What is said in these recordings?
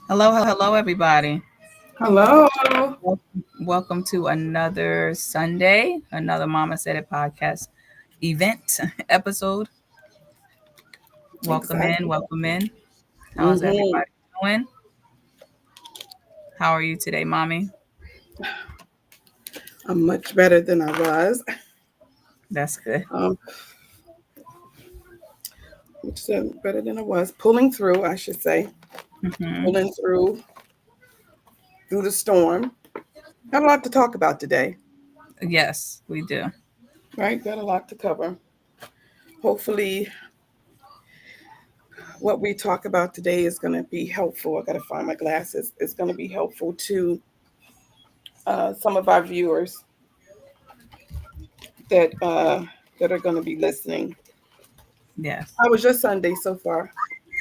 Hello, everybody. Hello. Welcome to another Sunday, another Mama Said It podcast event episode. Welcome in, Exactly. welcome in. How's hmm everybody doing? How are you today, Mommy? I'm much better than I was. That's good. Um, better than I was. Pulling through, I should say. Hmm. Pulling through the storm. Got a lot to talk about today, Yes, we do. right? Got a lot to cover. Hopefully, what we talk about today is going to be helpful. I got to find my glasses. It's going to be helpful to some of our viewers that uh, that are going to be listening. Yes. How was your Sunday so far?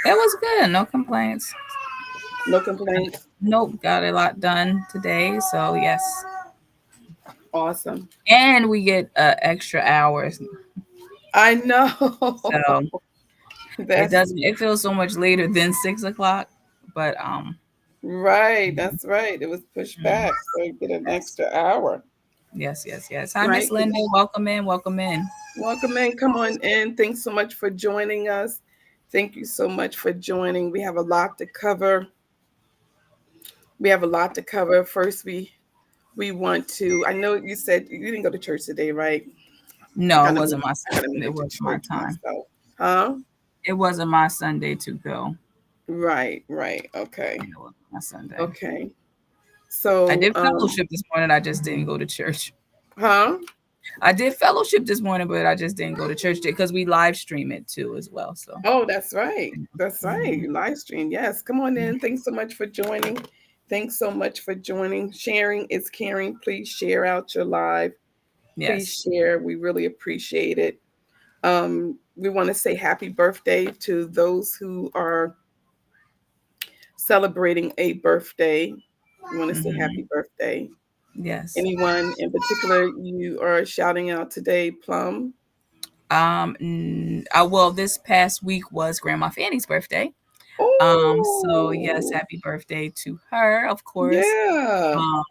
It was good. No complaints. No complaints. Nope, got a lot done today. So, yes. Awesome. And we get extra hours. I know. So it That's doesn't, it feels so much later than 6 o'clock. But, right. That's right. It was pushed mm, back, so you get an yes. extra hour. Yes. Hi, Right. Miss Linda. Welcome in. Welcome in. Welcome in. Come on in. Thanks so much for joining us. Thank you so much for joining. We have a lot to cover. We have a lot to cover. First, we want to. I know you said you didn't go to church today, right? I No, it kind of wasn't my. I kind of made It it to wasn't my church time. myself. Huh? It wasn't my Sunday to go. Right. Right. Okay. It wasn't my Sunday. Okay. I So, did fellowship this morning. I just didn't go to church. huh? I did fellowship this morning, but I just didn't go to church because we live stream it too as well. So. Oh, that's right. That's right. Mhm. Live stream. Yes. Come on in. Thanks so much for joining. Thanks so much for joining. Sharing is caring. Please share out your live. Please Yes. share. We really appreciate it. We want to say happy birthday to those who are celebrating a birthday. We want to say Hmm. happy birthday. Yes. Anyone in particular you are shouting out today, Plum? Well, this past week was Grandma Fanny's birthday. So yes, Oh, happy birthday to her, of course. yeah. Um,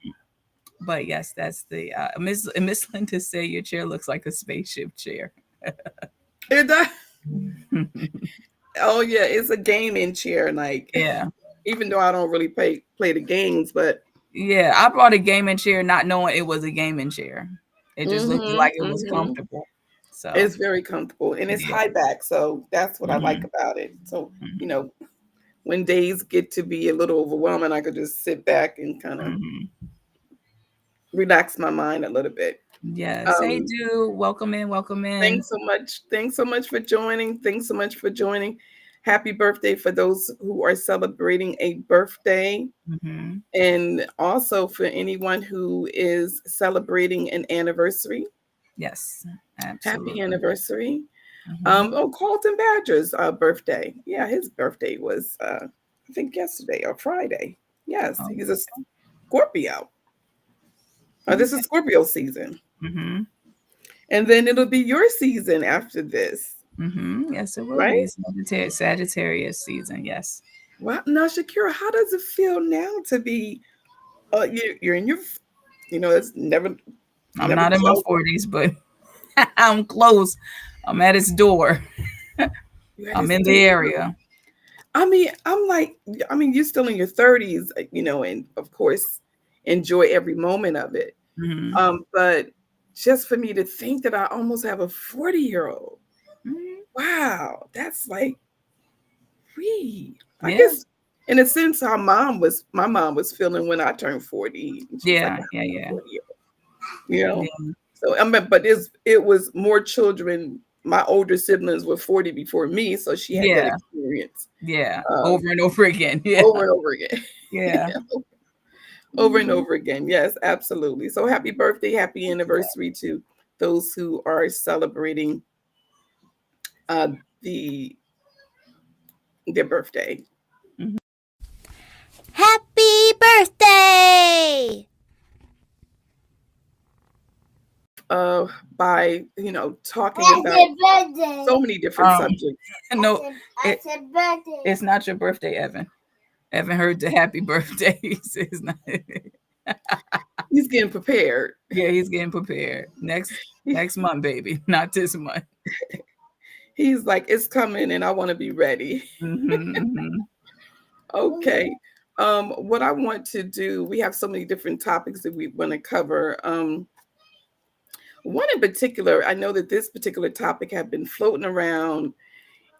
but yes, that's the Miss Linda said your chair looks like a spaceship chair. It does. Oh yeah, it's a gaming chair. Like, Yeah. even though I don't really play the games, but Yeah. I brought a gaming chair not knowing it was a gaming chair. It just looked like it was hmm comfortable. So it's very comfortable and it's yeah. high back, so that's what I like Hmm. about it. So you Hmm. know, when days get to be a little overwhelming, I could just sit back and kind of Hmm. relax my mind a little bit. Yes. Hey, Um, dude. Welcome in. Welcome in. Thanks so much. Thanks so much for joining. Thanks so much for joining. Happy birthday for those who are celebrating a birthday. Hmm. And also for anyone who is celebrating an anniversary. Yes. Happy Absolutely. anniversary. Hmm. Carlton Badger's birthday. Yeah, his birthday was I think yesterday or Friday. Yes, Oh, he's a Scorpio. This is okay. Scorpio season. Hmm. And then it'll be your season after this, Yes, it will right? be Sagittarius season. Yes. Well, now Shakira, how does it feel now to be you're in your it's I'm never not in my close. 40s, but I'm close. I'm at its door. You had I'm this in the door. area. I mean, I'm like, I mean, you're still in your 30s, and of course, enjoy every moment of it. Hmm. But just for me to think that I almost have a 40-year-old, Hmm. wow, that's like, I Yeah. guess, in a sense, how my mom was feeling when I turned 40. And she's like, Yeah. wow, Yeah. I'm a Yeah. 40-year-old, you know? Yeah. So, I mean, but it was more children. My older siblings were 40 before me, so she had that Yeah. experience Yeah. um, Over and over again. Yeah. over and over again. Yeah. Over and Hmm. over again. Yes, absolutely. So happy birthday, happy anniversary to those who are celebrating uh, the their birthday Hmm. Happy birthday! uh, by talking I about said birthday. so many different subjects. No, I it, said birthday. it's not your birthday, Evan. Haven't heard the happy birthdays. It's not, He's getting prepared. yeah, he's getting prepared. Next month, baby, not this month. He's like, it's coming and I want to be ready. Mm-hmm. Okay. What I want to do, we have so many different topics that we want to cover. One in particular, I know that this particular topic had been floating around,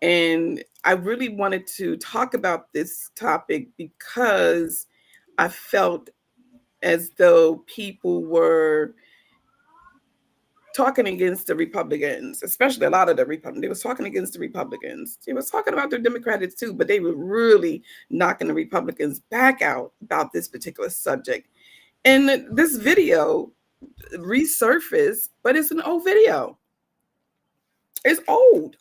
and I really wanted to talk about this topic because I felt as though people were talking against the Republicans, especially a lot of the Republicans. They was talking against the Republicans. They was talking about the Democrats too, but they were really knocking the Republicans back out about this particular subject. And this video resurfaced, but it's an old video. It's old.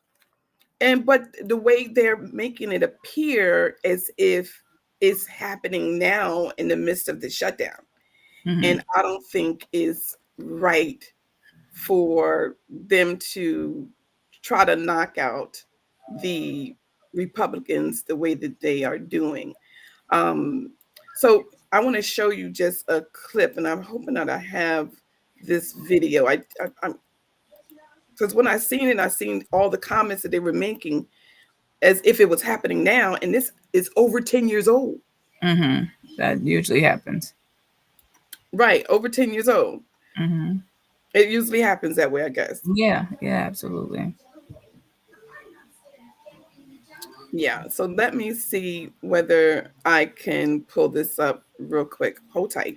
And but the way they're making it appear as if it's happening now in the midst of the shutdown. Mm-hmm. And I don't think is right for them to try to knock out the Republicans the way that they are doing. So I want to show you just a clip, and I'm hoping that I have this video. I'm because when I seen it, I seen all the comments that they were making as if it was happening now, and this is over 10 years old. Mm-hmm. That usually happens. Right, over 10 years old. Mm-hmm. It usually happens that way, I guess. Yeah, yeah, absolutely. Yeah, so let me see whether I can pull this up real quick. Hold tight.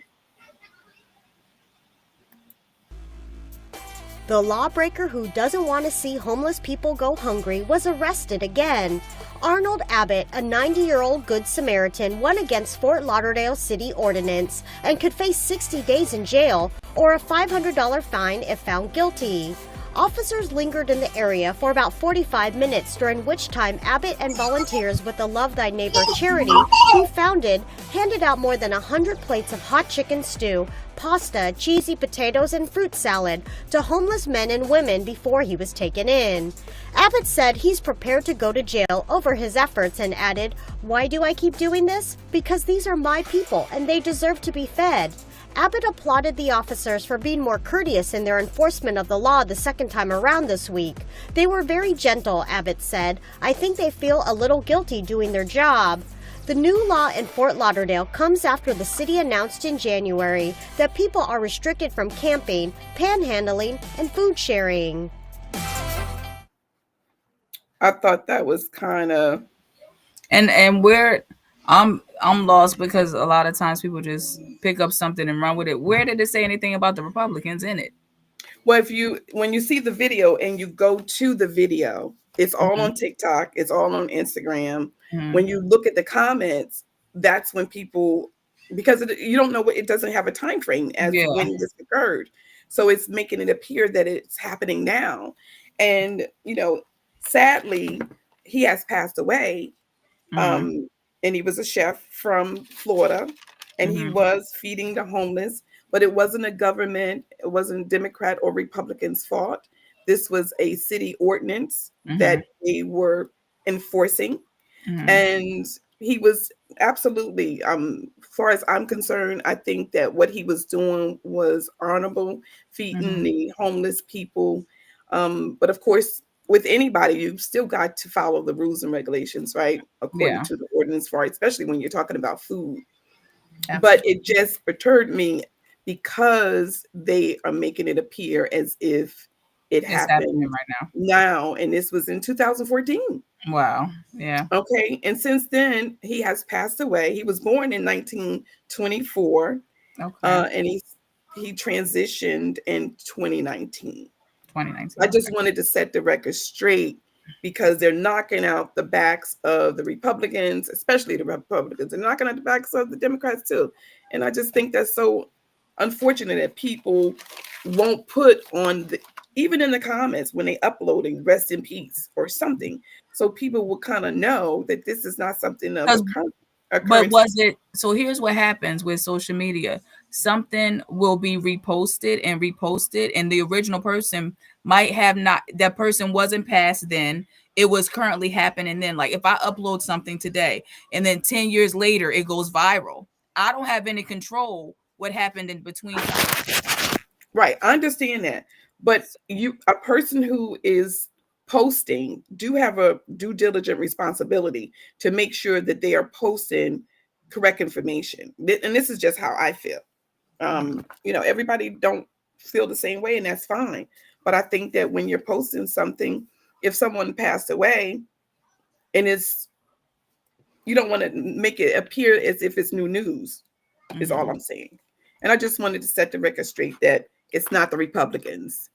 The lawbreaker who doesn't want to see homeless people go hungry was arrested again. Arnold Abbott, a 90-year-old Good Samaritan, went against Fort Lauderdale City Ordinance and could face 60 days in jail or a $500 fine if found guilty. Officers lingered in the area for about 45 minutes, during which time Abbott and volunteers with the Love Thy Neighbor charity he founded handed out more than 100 plates of hot chicken stew, pasta, cheesy potatoes, and fruit salad to homeless men and women before he was taken in. Abbott said he's prepared to go to jail over his efforts and added, "Why do I keep doing this? Because these are my people and they deserve to be fed." Abbott applauded the officers for being more courteous in their enforcement of the law the second time around this week. "They were very gentle," Abbott said. "I think they feel a little guilty doing their job." The new law in Fort Lauderdale comes after the city announced in January that people are restricted from camping, panhandling, and food sharing. I thought that was kind of And where I'm lost because a lot of times people just pick up something and run with it. Where did it say anything about the Republicans in it? well. If you when you see the video and you go to the video, it's all Mm-hmm. on TikTok. It's all on Instagram. Mm-hmm. When you look at the comments, that's when people because you don't know what it doesn't have a time frame as to Yeah. when this occurred, so it's making it appear that it's happening now. And sadly, he has passed away. Mm-hmm. And he was a chef from Florida, and he Mm-hmm. was feeding the homeless. But it wasn't a government, it wasn't Democrat or Republicans' fault. This was a city ordinance Mm-hmm. that they were enforcing, Mm-hmm. and he was absolutely, as far as I'm concerned, I think that what he was doing was honorable, feeding Mm-hmm. the homeless people. But of course, with anybody, you've still got to follow the rules and regulations, right? According Yeah. to the ordinance, for especially when you're talking about food. But Absolutely. it just perturbed me because they are making it appear as if it It's happening happened right now, and this was in 2014. now. Wow. Yeah. Okay, and since then he has passed away. He was born in 1924, Okay. and he transitioned in 2019. 2019. I just Okay. wanted to set the record straight because they're knocking out the backs of the Republicans, especially the Republicans. They're knocking out the backs of the Democrats too. And I just think that's so unfortunate that people won't put on even in the comments when they uploading "rest in peace" or something, so people will kind of know that this is not something of 'Cause But occurrence. was it so here's what happens with social media. Something will be reposted and the original person might have not that person wasn't passed then it was currently happening then. Like if I upload something today and then 10 years later it goes viral, I don't have any control what happened in between time. Right. I understand that. But a person who is posting do have a due diligent responsibility to make sure that they are posting correct information. And this is just how I feel. Everybody don't feel the same way, and that's fine. But I think that when you're posting something, if someone passed away and it's you don't want to make it appear as if it's new news, is all Mm-hmm. I'm saying. And I just wanted to set the record straight that it's not the Republicans,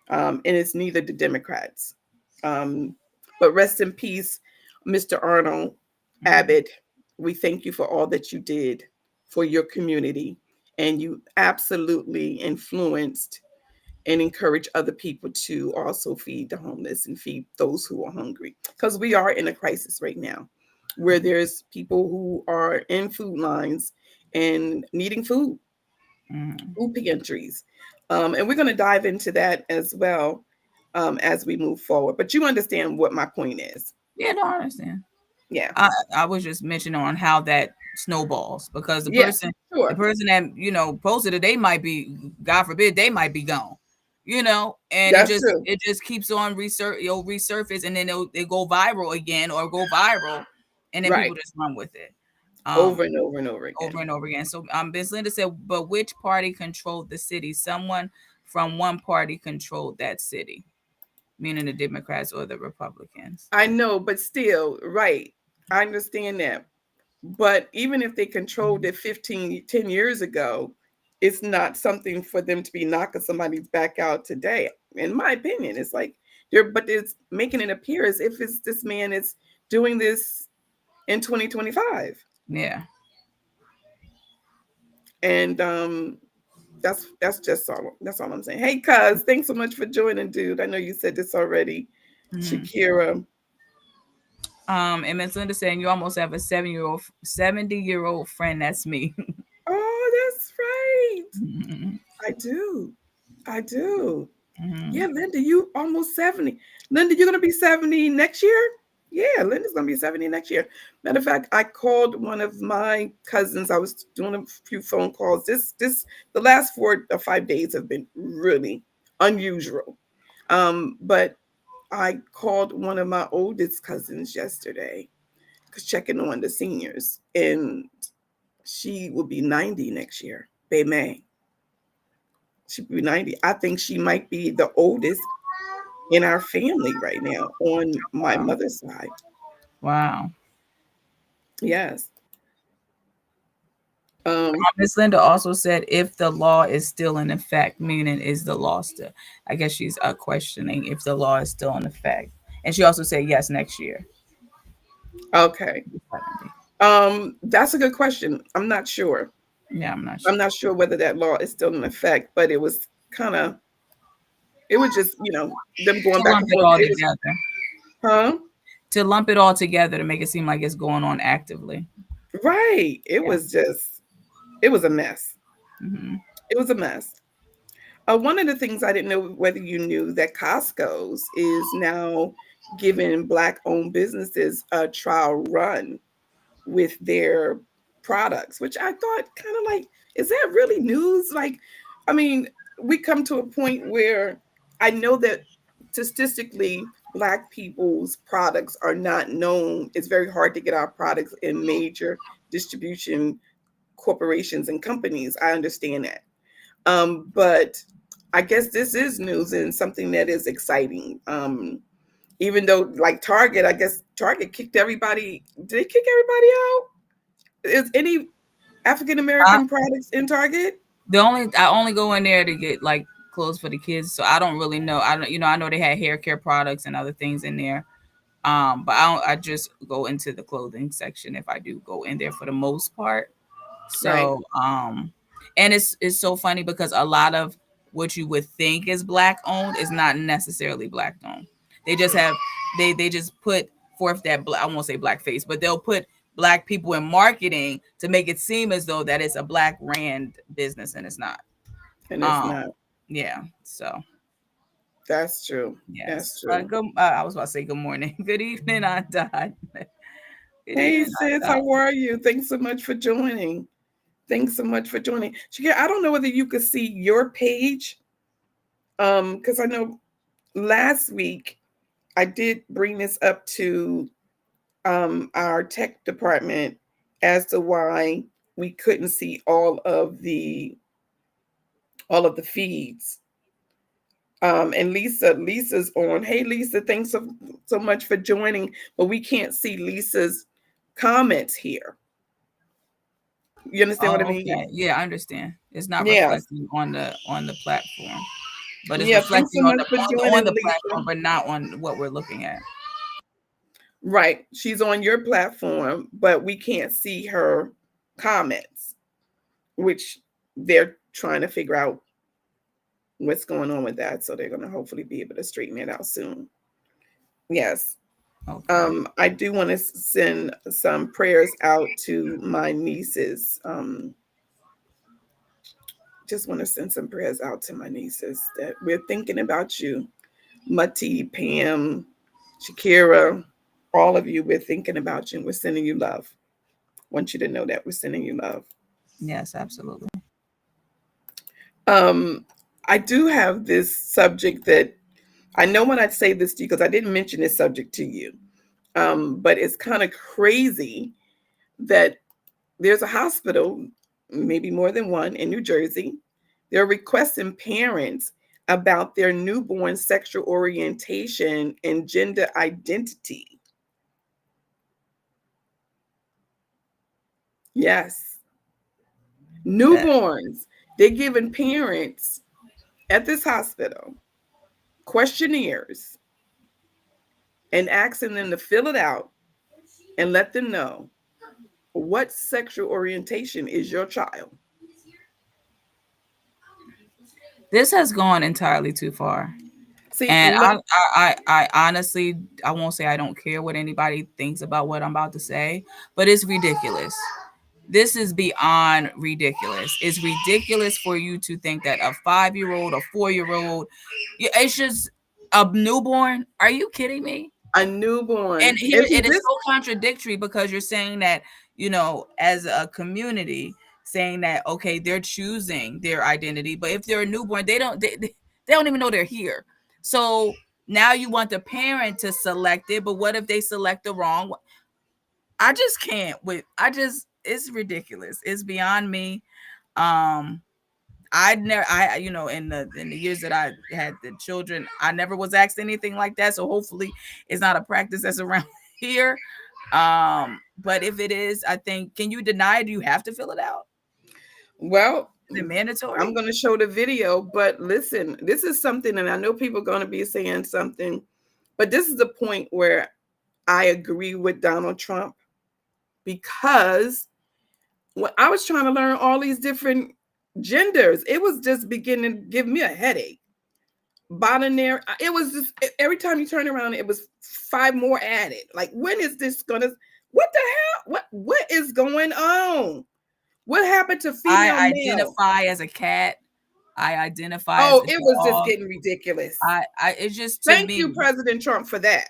and it's neither the Democrats. Um, but rest in peace, Mr. Arnold Mm-hmm. Abbott. We thank you for all that you did for your community, and you absolutely influenced and encourage other people to also feed the homeless and feed those who are hungry. Because we are in a crisis right now where there's people who are in food lines and needing Mm-hmm. food pantries. And we're going to dive into that as well as we move forward. But you understand what my point is. Yeah, no, I understand. Yeah. I was just mentioning on how that snowballs because the Yeah. person the Sure. person that posted it, they might be, God forbid, they might be gone, and That's true. it just keeps on resurface, and then it go viral again or go viral, and then Right. people just run with it, Over um and over and over over again. and over again. So Ms. Linda said, but which party controlled the city? Someone from one party controlled that city, meaning the Democrats or the Republicans. I know, but still, right. I understand that. But even if they controlled it 10 years ago, it's not something for them to be knocking somebody's back out today. In my opinion, it's like but it's making it appear as if it's this man is doing this in 2025. Yeah. And that's all I'm saying. Hey, cuz, thanks so much for joining, dude. I know you said this already. Mhm. Shakira. And Miss Linda saying you almost have a 70-year old friend. That's me. Oh, that's right. Mhm. I do. I do. Mhm. Yeah, Linda, you almost 70. Linda, you're gonna be 70 next year? Yeah, Linda's gonna be 70 next year. Matter of fact, I called one of my cousins. I was doing a few phone calls. The last 4 or 5 days have been really unusual. But I called one of my oldest cousins yesterday, checking on the seniors, and she will be 90 next year. Bay May. She'll be 90. I think she might be the oldest in our family right now on my Wow. mother's side. Wow. Yes. Um, Miss Linda also said if the law is still in effect, meaning is the law still? I guess she's questioning if the law is still in effect. And she also said yes next year. okay. 70. That's a good question. I'm not sure. Yeah, I'm not I'm sure. not sure whether that law is still in effect, but kind of, it was just, them going To back lump and it forth. all It was, together. huh? To lump it all together to make it seem like it's going on actively. Right. Yeah. It was a mess. Hmm. It was a mess. One of the things I didn't know whether you knew that Costco's is now giving Black owned businesses a trial run with their products, which I thought kind of like, is that really news? Like, I mean, we come to a point where I know that statistically, Black people's products are not known. It's very hard to get our products in major distribution corporations and companies. I understand that. But I guess this is news and something that is exciting. Even though, like Target, I guess Target kicked everybody. Did they kick everybody out? Is any African I, American products in Target? I only go in there to get like clothes for the kids, so I don't really know. I don't, I know they had hair care products and other things in there. But I don't, I just go into the clothing section if I do go in there for the most part. Right. So, and it's so funny because a lot of what you would think is Black owned is not necessarily Black owned. They just have they just put forth that I won't say black face, but they'll put Black people in marketing to make it seem as though that it's a Black brand business, and it's not. And it's Um, not. yeah. So That's true. That's Yes. true. Good. I was about to say good morning. Good evening, Aunt Dot. Good Hey evening, sis, Aunt how are you? Thanks so much for joining. Thanks so much for joining. Shakira, I don't know whether you could see your page. Because I know last week I did bring this up to our tech department as to why we couldn't see all of the feeds. And Lisa's on. Hey Lisa, thanks so much for joining. But we can't see Lisa's comments here. You understand what I Oh, mean? okay. Yeah, I understand. It's not Yes. reflecting on the platform, but it's Yeah. Thanks reflecting so on much the for on joining, the Lisa. platform, but not on what we're looking at. Right. She's on your platform, but we can't see her comments, which they're trying to figure out what's going on with that. So they're going to hopefully be able to straighten it out soon. Yes. Okay. I do want to send some prayers out to my nieces. Just want to send some prayers out to my nieces that we're thinking about you, Mati, Pam, Shakira, all of you. We're thinking about you and we're sending you love. Want you to know that we're sending you love. Yes, absolutely. Um, I do have this subject that I know when I say this to you because I didn't mention this subject to you, but it's kind of crazy that there's a hospital, maybe more than one in New Jersey. They're requesting parents about their newborn sexual orientation and gender identity. Yes, That newborns. They're giving parents at this hospital questionnaires and asking them to fill it out and let them know what sexual orientation is your child. this has gone entirely too far. See, And let, I honestly, I won't say I don't care what anybody thinks about what I'm about to say, but it's ridiculous. This is beyond ridiculous. It's ridiculous for you to think that a 5-year-old, a 4-year-old, it's just a newborn. Are you kidding me? a newborn. And here And see, it is this so contradictory because you're saying that, as a community, saying that okay, they're choosing their identity, but if they're a newborn, they don't even know they're here. So now you want the parent to select it, but what if they select the wrong? I just can't with I just it's ridiculous. It's beyond me. Um I never I in the years that I had the children, I never was asked anything like that. So hopefully it's not a practice that's around here. But if it is, I think, can you deny it? Do you have to fill it out? well, Is it I'm mandatory? going to show the video, but listen, this is something, and I know people are going to be saying something, but this is the point where I agree with Donald Trump because when I was trying to learn all these different genders, it was just beginning to give me a headache. Binary, it was just every time you turn around, it was five more added. Like, when is this gonna? What the hell? What is going on? What happened to female I male? identify as a cat. I identify as Oh, a it was just dog. getting ridiculous. I it's just to Thank me. you, President Trump, for that.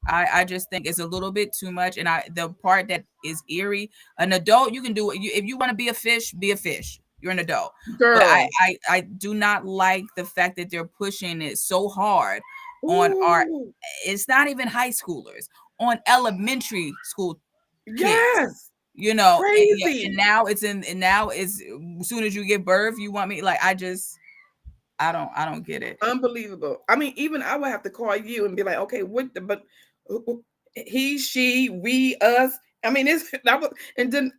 I just think it's a little bit too much. And the part that is eerie, an adult, you can do it. If you want to be a fish, be a fish. You're an adult. But Girl. I do not like the fact that they're pushing it so hard on our, Ooh, it's not even high schoolers, on elementary school kids. yes. Yeah, and Crazy. now and now it's as soon as you give birth, you want me like I don't get it. Unbelievable. I mean, even I would have to call you and be like, okay, what the, but he, she, we, us. I mean, it's that was, and then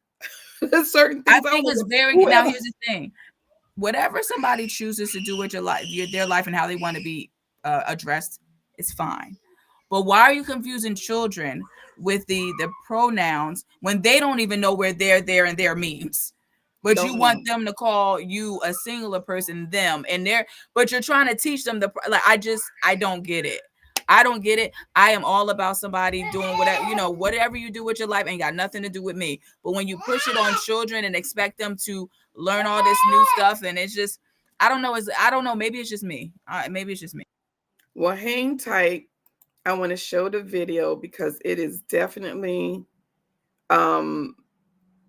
there's certain I things I think was it's very now. whoever. Here's the thing: whatever somebody chooses to do with their life, and how they want to be addressed, it's fine. But why are you confusing children with the pronouns when they don't even know where there and there means? But you Don't want know. them to call you a singular person, them, and they're, but you're trying to teach them like, I don't get it. I don't get it. I am all about somebody doing whatever, whatever you do with your life ain't got nothing to do with me. But when you push it on children and expect them to learn all this new stuff, and it's just, I don't know. I don't know. Maybe it's just me. Maybe it's just me. Well, hang tight. I want to show the video because it is definitely um,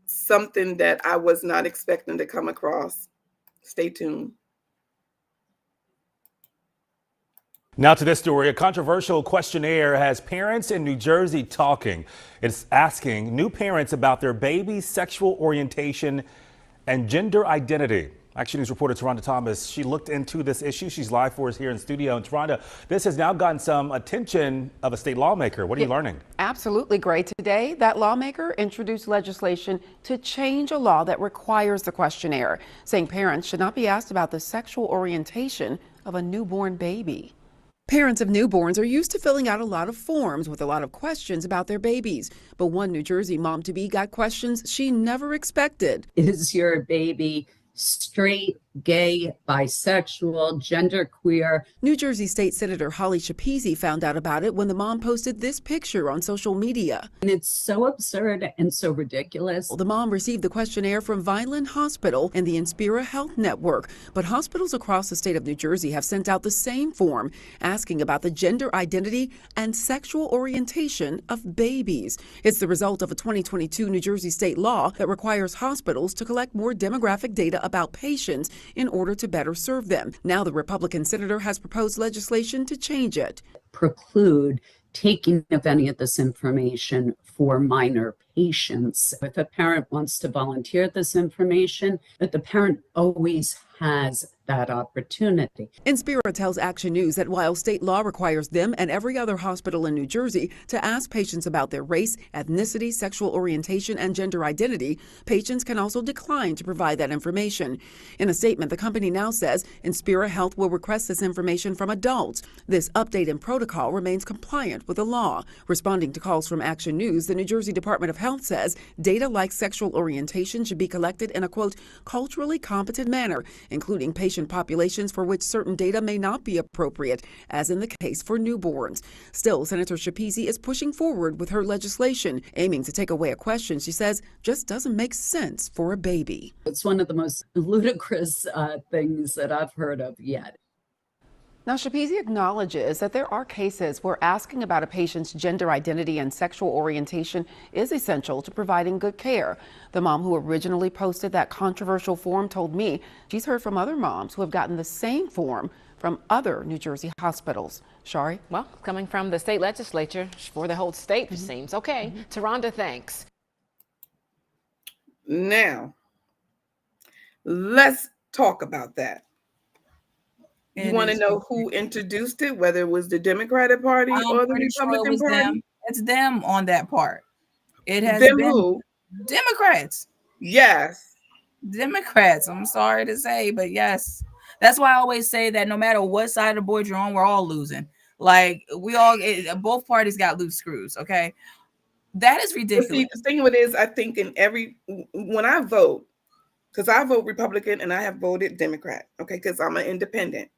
something that I was not expecting to come across. Stay tuned. Now to this story, a controversial questionnaire has parents in New Jersey talking. It's asking new parents about their baby's sexual orientation and gender identity. Action News reporter Taronda Thomas, she looked into this issue. She's live for us here in studio. And Taronda, this has now gotten some attention of a state lawmaker. What are you learning? Absolutely great. Today, that lawmaker introduced legislation to change a law that requires the questionnaire, saying parents should not be asked about the sexual orientation of a newborn baby. Parents of newborns are used to filling out a lot of forms with a lot of questions about their babies. But one New Jersey mom-to-be got questions she never expected. Is your baby straight, gay, bisexual, genderqueer? New Jersey State Senator Holly Schepisi found out about it when the mom posted this picture on social media. And it's so absurd and so ridiculous. The mom received the questionnaire from Vineland Hospital and the Inspira Health Network, but hospitals across the state of New Jersey have sent out the same form asking about the gender identity and sexual orientation of babies. It's the result of a 2022 New Jersey state law that requires hospitals to collect more demographic data about patients in order to better serve them. Now the Republican senator has proposed legislation to change it. Preclude taking of any of this information for minor patients. If a parent wants to volunteer this information, that the parent always has that opportunity. Inspira tells Action News that while state law requires them and every other hospital in New Jersey to ask patients about their race, ethnicity, sexual orientation, and gender identity, patients can also decline to provide that information. In a statement, the company now says Inspira Health will request this information from adults. This update in protocol remains compliant with the law. Responding to calls from Action News, the New Jersey Department of Health says data like sexual orientation should be collected in a, quote, culturally competent manner, including patient populations for which certain data may not be appropriate, as in the case for newborns. Still, Senator Schepisi is pushing forward with her legislation, aiming to take away a question she says just doesn't make sense for a baby. It's one of the most ludicrous things that I've heard of yet. Now, Schepisi acknowledges that there are cases where asking about a patient's gender identity and sexual orientation is essential to providing good care. The mom who originally posted that controversial form told me she's heard from other moms who have gotten the same form from other New Jersey hospitals. Shari? Well, coming from the state legislature for the whole state, it seems. Okay. Taronda, thanks. Now, let's talk about that. You want to know who introduced it, whether it was the Democratic Party or the Republican Party? Them. It's them on that part. It has them been who? Democrats. Yes. Democrats. I'm sorry to say, but yes. That's why I always say that no matter what side of the board you're on, we're all losing. Like both parties got loose screws. Okay. That is ridiculous. See, the thing with it is, I think when I vote, because I vote Republican and I have voted Democrat, okay, because I'm an independent.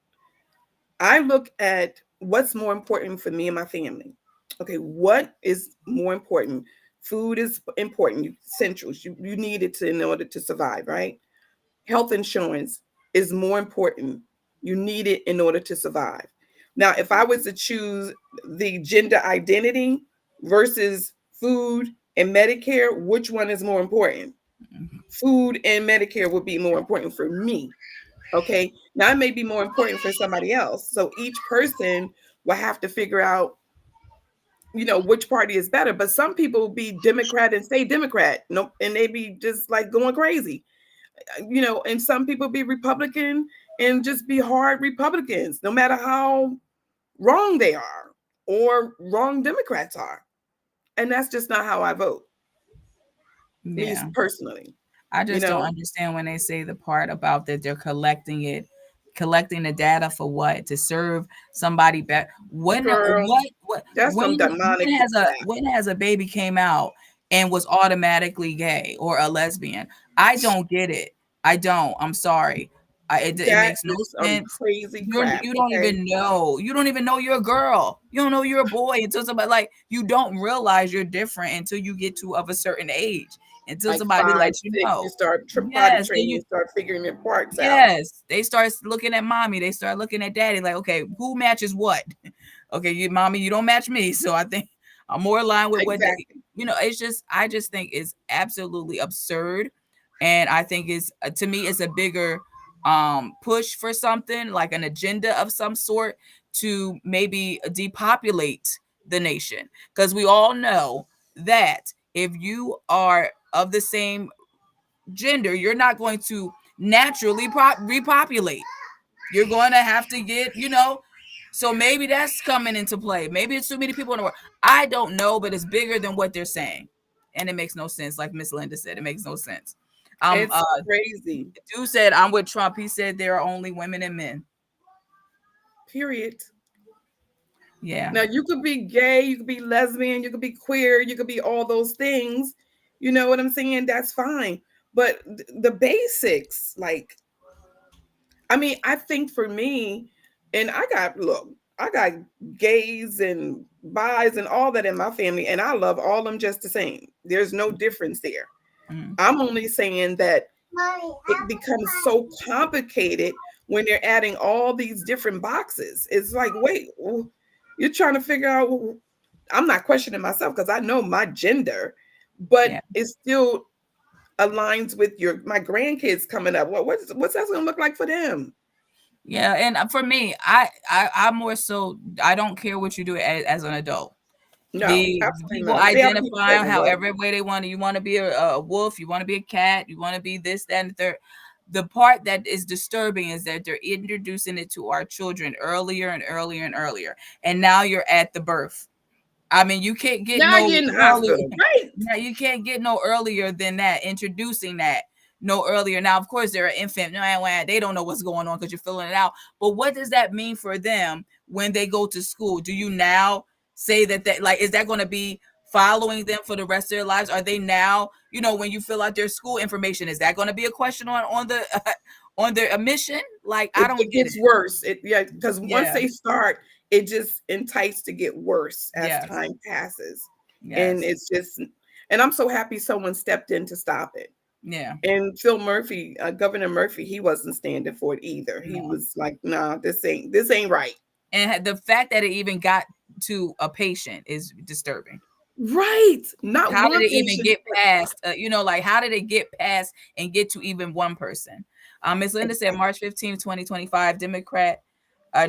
I look at what's more important for me and my family. Okay, what is more important? Food is important, essentials. You need it in order to survive, right? Health insurance is more important. You need it in order to survive. Now, if I was to choose the gender identity versus food and Medicare, which one is more important? Food and Medicare would be more important for me. Okay. Now it may be more important for somebody else. So each person will have to figure out, which party is better. But some people will be Democrat and say Democrat, and they be just like going crazy, and some people be Republican and just be hard Republicans, no matter how wrong they are or wrong Democrats are. And that's just not how I vote. Me personally. I just don't understand when they say the part about that they're collecting the data for what? To serve somebody better. When has a baby came out and was automatically gay or a lesbian? I don't get it. I don't. I'm sorry. It makes no sense. Crazy crap, you don't even know. You don't even know you're a girl. You don't know you're a boy until somebody you don't realize you're different until you get to of a certain age. until like somebody 5, lets you 6, you know. start potty Yes, then training, you you start figuring your parts out. yes, they start looking at mommy. They start looking at daddy. Like, okay, who matches what? Okay, you mommy, you don't match me, so I think I'm more aligned with what they. Exactly. It's just I just think it's absolutely absurd, and I think it's to me it's a bigger push for something like an agenda of some sort to maybe depopulate the nation, because we all know that if you are of the same gender, you're not going to naturally repopulate. You're going to have to get. So maybe that's coming into play. Maybe it's too many people in the world. I don't know, but it's bigger than what they're saying, and it makes no sense. Like Miss Linda said, it makes no sense. It's crazy. Dude said I'm with Trump. He said there are only women and men. Period. Yeah, Now you could be gay, you could be lesbian, you could be queer, you could be all those things. You know what I'm saying? That's fine. But the basics, like, I mean, I think for me, and I got gays and bis and all that in my family, and I love all of them just the same. There's no difference there. mm-hmm. I'm only saying that it becomes so complicated when they're adding all these different boxes. It's like, wait, you're trying to figure out. I'm not questioning myself because I know my gender, but Yeah. it still aligns with my grandkids coming up. What's that going to look like for them? Yeah, and for me, I'm more so I don't care what you do as an adult. No, The absolutely people not. Stay out of people's identify business, right? however way they want to. You want to be a wolf, you want to be a cat, you want to be this, that, and the third. The part that is disturbing is that they're introducing it to our children earlier and earlier and earlier. And now you're at the birth. I mean, you can't get Now no you're in the earlier. hospital, right? Now you can't get no earlier than that. Introducing that no earlier. Now, of course, they're an infant. They don't know what's going on because you're filling it out. But what does that mean for them when they go to school? Do you now say that like is that going to be following them for the rest of their lives? Are they now when you fill out their school information? Is that going to be a question on the on their admission? Like I don't It get gets it. worse. Because once Yeah. they start, it just enticed to get worse as Yes. time passes. And Yes. it's just, and I'm so happy someone stepped in to stop it. Yeah. And Phil Murphy, Governor Murphy, he wasn't standing for it either. He No. was like, "Nah, this ain't right." And the fact that it even got to a patient is disturbing. Right? Not How did one it even patient. get past? Like how did it get past and get to even one person? Ms. Linda said March 15th, 2025, Democrat,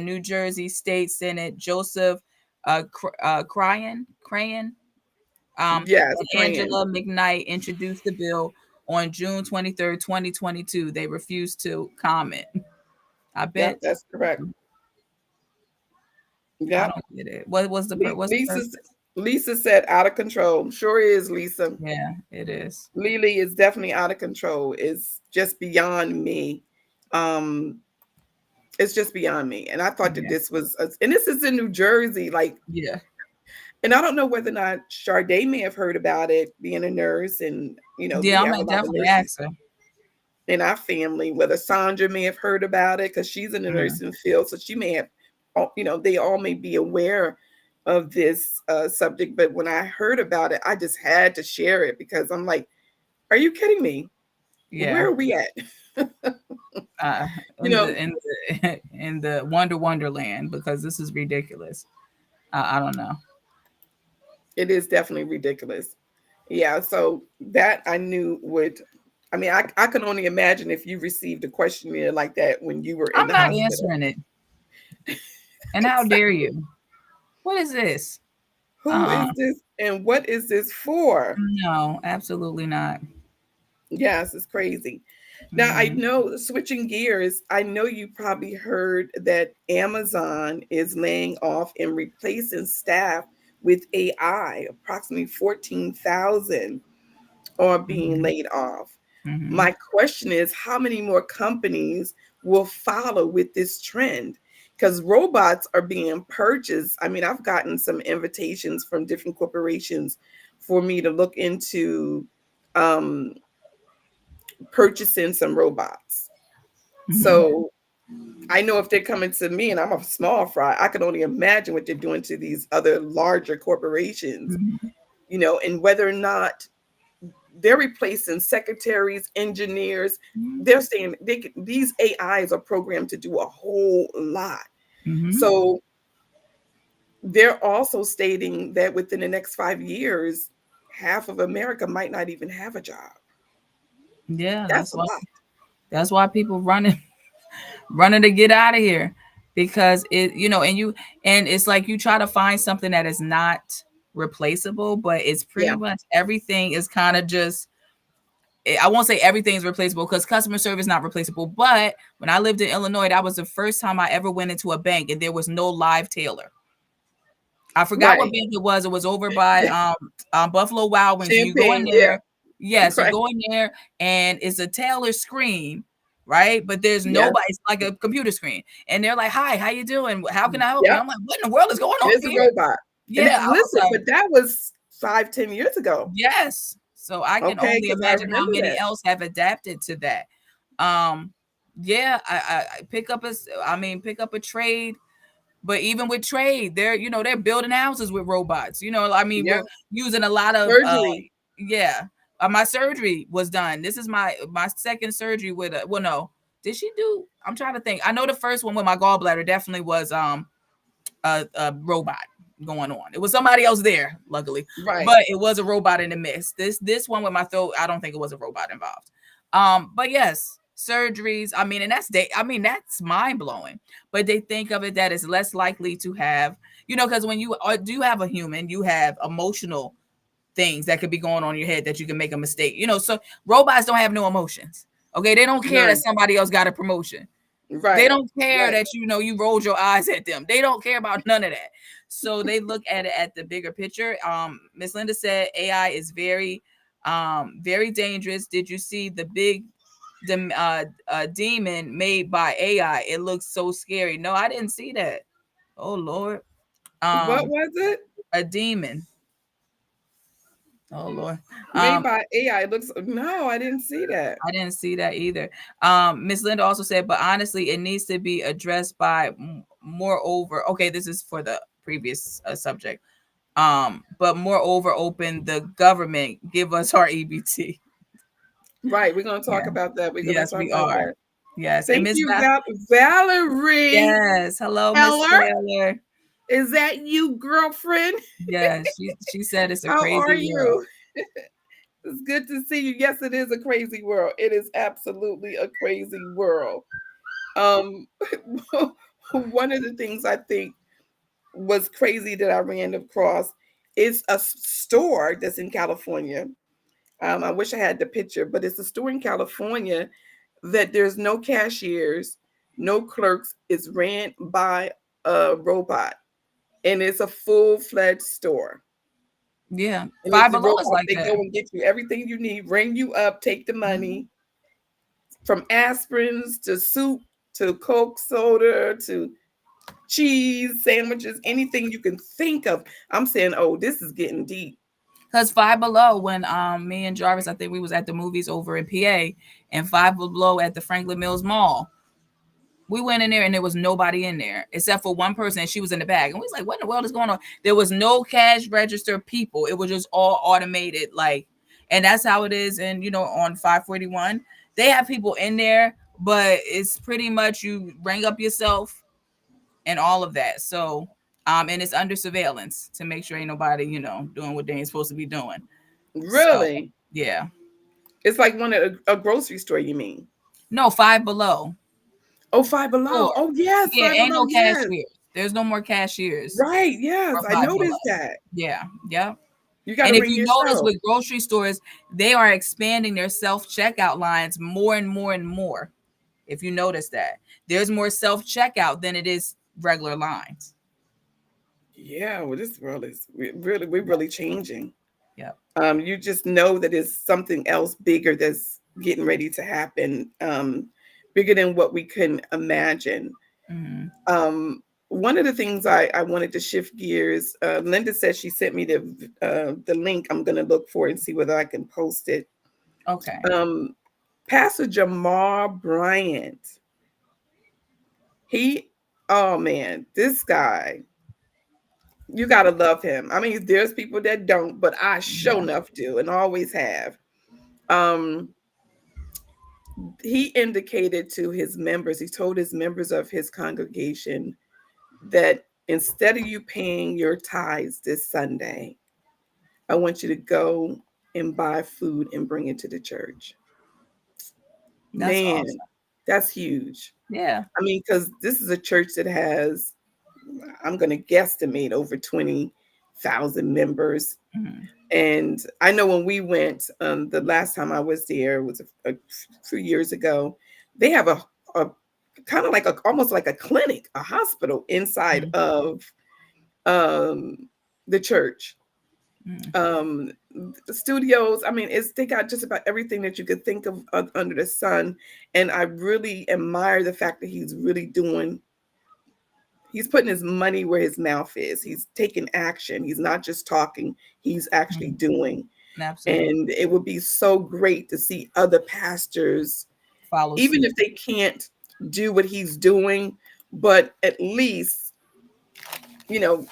New Jersey State Senate Joseph Crayon, Yes, and praying. Angela McKnight introduced the bill on June 23rd, 2022. They refused to comment. I bet. Yep, that's correct. I Yep. don't get it. What's the purpose? Lisa said out of control. Sure is, Lisa. Yeah, it is. Lily is definitely out of control. It's just beyond me. Um, it's just beyond me. And I thought that Yeah. this was, and this is in New Jersey, like, Yeah. and I don't know whether or not Sade may have heard about it, being a nurse, and we Yeah, I'm have a gonna lot of definitely nurses ask her. in our family. Whether Sandra may have heard about it because she's in the Mhm. nursing field, so she may have, they all may be aware of this subject. But when I heard about it, I just had to share it because I'm like, are you kidding me? Yeah. Where are we at? Uh, You in know, the in the in the Wonderland, because this is ridiculous. I don't know. it is definitely ridiculous. Yeah, so that I knew would. I mean, I can only imagine if you received a questionnaire like that when you were in I'm the not hospital. answering it. And how dare you? What is this? Who Uh-uh. is this and what is this for? No, absolutely not. Yes, it's crazy. Now, I Mhm. know, switching gears, I know you probably heard that Amazon is laying off and replacing staff with AI. Approximately 14,000 are being Mhm. laid off. Mhm. My question is, how many more companies will follow with this trend? Because robots are being purchased. I mean, I've gotten some invitations from different corporations for me to look into um, purchasing some robots. Mhm. So I know if they're coming to me and I'm a small fry, I can only imagine what they're doing to these other larger corporations, Mhm. and whether or not they're replacing secretaries, engineers. Mhm. They're saying these AIs are programmed to do a whole lot. Mhm. So they're also stating that within the next 5 years, half of America might not even have a job. Yeah, That's a lot. that's why people running to get out of here, because and it's like you try to find something that is not replaceable, but it's pretty Yeah. much everything is kind of just, I won't say everything is replaceable because customer service is not replaceable. But when I lived in Illinois, that was the first time I ever went into a bank and there was no live tailor. I forgot what Right. bank it was. It was over by Buffalo Wild Wings. And you go in Champagne. Yeah. there, yes, you Right. go in there and it's a tailor screen, right? But there's Yes. nobody. It's like a computer screen, and they're like, "Hi, how you doing? How can I help you?" Yep. I'm like, "What in the world is going And on it's a here?" robot. And Yeah, I was listen, like, but that was 5, 10 years ago. yes. So I can Okay, only because I imagine how remember many that. else have adapted to that. Um, yeah, I pick up pick up a trade. But even with trade, they're building houses with robots. Yeah. We're using a lot of Surgery. yeah. My surgery was done. This is my second surgery with a, well, no, did she do? I'm trying to think. I know the first one with my gallbladder definitely was a robot going on. It was somebody else there, luckily, Right. but it was a robot in the midst. This one with my throat, I don't think it was a robot involved. But yes, surgeries. And that's mind blowing. But they think of it that it's less likely to have, because when you do have a human, you have emotional things that could be going on in your head that you can make a mistake. So robots don't have no emotions. Okay, they don't care that None. somebody else got a promotion. They Right. don't care Right. that you rolled your eyes at them. They don't care about none of that. So they look at it at the bigger picture. Miss Linda said AI is very dangerous. Did you see the big demon made by AI? It looks so scary. No, I didn't see that. Oh Lord. What Um, was it? a demon. Oh Lord. Made by AI. It looks, no, I didn't see that. I didn't see that either. Miss Linda also said, but honestly, it needs to be addressed by moreover. Okay, this is for the previous subject. But moreover, open the government, give us our EBT. Right. We're going to talk Yeah. about that. We're going to Yes, talk we about are. that. Yes. And Thank Miss you, Val. Valerie Yes. Hello, Miss Heller. Taylor. Is that you, girlfriend? Yes. She said it's a How are crazy world. you? It's good to see you. Yes, it is a crazy world. It is absolutely a crazy world. Um, one of the things I think was crazy that I ran across is a store that's in California. I wish I had the picture, but it's a store in California that there's no cashiers, no clerks. It's ran by a robot, and it's a full-fledged store. Yeah. And it's Five the Below is robots. like They that. go and get you everything you need, ring you up, take the money, from aspirins to soup to Coke soda to cheese, sandwiches, anything you can think of. I'm saying, oh, this is getting deep. Because Five Below, when me and Jarvis, I think we was at the movies over in PA, and Five Below at the Franklin Mills Mall. We went in there and there was nobody in there except for one person, and she was in the bag. And we was like, what in the world is going on? There was no cash register people. It was just all automated, and that's how it is. And on 541, they have people in there, but it's pretty much you ring up yourself and all of that. So and it's under surveillance to make sure ain't nobody, doing what they ain't supposed to be doing. So Really? yeah. It's like one at a grocery store, you mean? No, Five Below. Oh, Five Below. Sure. Oh, yes, Yeah, Five ain't Below. no Yes. cashiers. There's no more cashiers Right. Yes, for I Five Below. noticed that. Yeah, yeah. You got And to if ring you notice yourself. with grocery stores, they are expanding their self-checkout lines more and more and more. If you notice that, there's more self-checkout than it is regular lines. Yeah, well, this world is we're really changing. Yep. You just know that it's something else bigger that's getting ready to happen, bigger than what we can imagine. Hmm. One of the things I wanted to shift gears. Linda said she sent me the link. I'm going to look for it and see whether I can post it. Okay. Um, Pastor Jamar Bryant. He, oh man, this guy, you gotta love him. I mean, there's people that don't, but I sure Yeah. enough do, and always have. Um, he indicated to his members, he told his members of his congregation that instead of you paying your tithes this Sunday, I want you to go and buy food and bring it to the church. That's Man, awesome. that's huge. Yeah. I mean, because this is a church that has, I'm going to guesstimate, over 20,000 members. Mhm. And I know when we went, the last time I was there was a few years ago, they have a kind of like almost like a clinic, a hospital inside Mhm. of um, the church. Mhm. The studios, I mean, they got just about everything that you could think of under the sun. And I really admire the fact that he's putting his money where his mouth is. He's taking action. He's not just talking, he's actually Mhm. doing. Absolutely. And it would be so great to see other pastors, Follow even suit. if they can't do what he's doing, but at least, you know,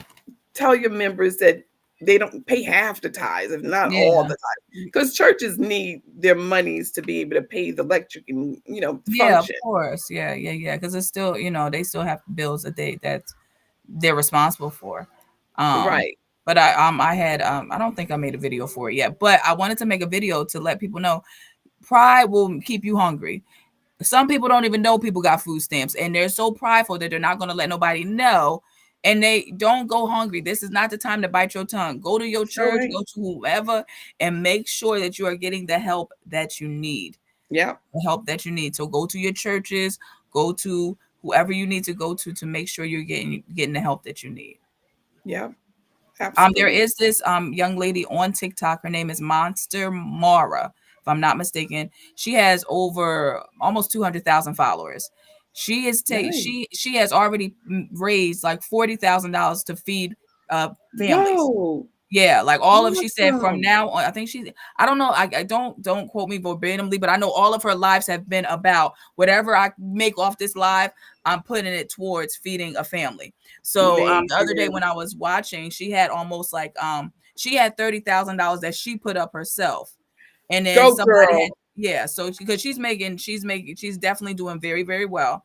tell your members that they don't pay half the tithes, if not all Yeah. the tithes, because churches need their monies to be able to pay the electric and Yeah, of function. course. Yeah, yeah, yeah. Because it's still, they still have bills they're responsible for. Um, Right. but I don't think I made a video for it yet, but I wanted to make a video to let people know pride will keep you hungry. Some people don't even know people got food stamps, and they're so prideful that they're not going to let nobody know, and they don't go hungry. This is not the time to bite your tongue. Go to your Sure church, ain't. go to whoever, and make sure that you are getting the help that you need. Yep. The help that you need. So go to your churches, go to whoever you need to go to make sure you're getting the help that you need. Yep. There Absolutely. is this young lady on TikTok. Her name is Monster Mara, if I'm not mistaken. She has over almost 200,000 followers. She is Nice. she has already raised like $40,000 to feed families. Yo, Yeah, like all of she said from awesome. now on, I think I don't know, I don't quote me verbatimly, but I know all of her lives have been about whatever I make off this live, I'm putting it towards feeding a family. So the other day Man, when I was watching, she had almost like she had $30,000 that she put up herself. And then go somebody had, girl. yeah, so because she's definitely doing very, very well.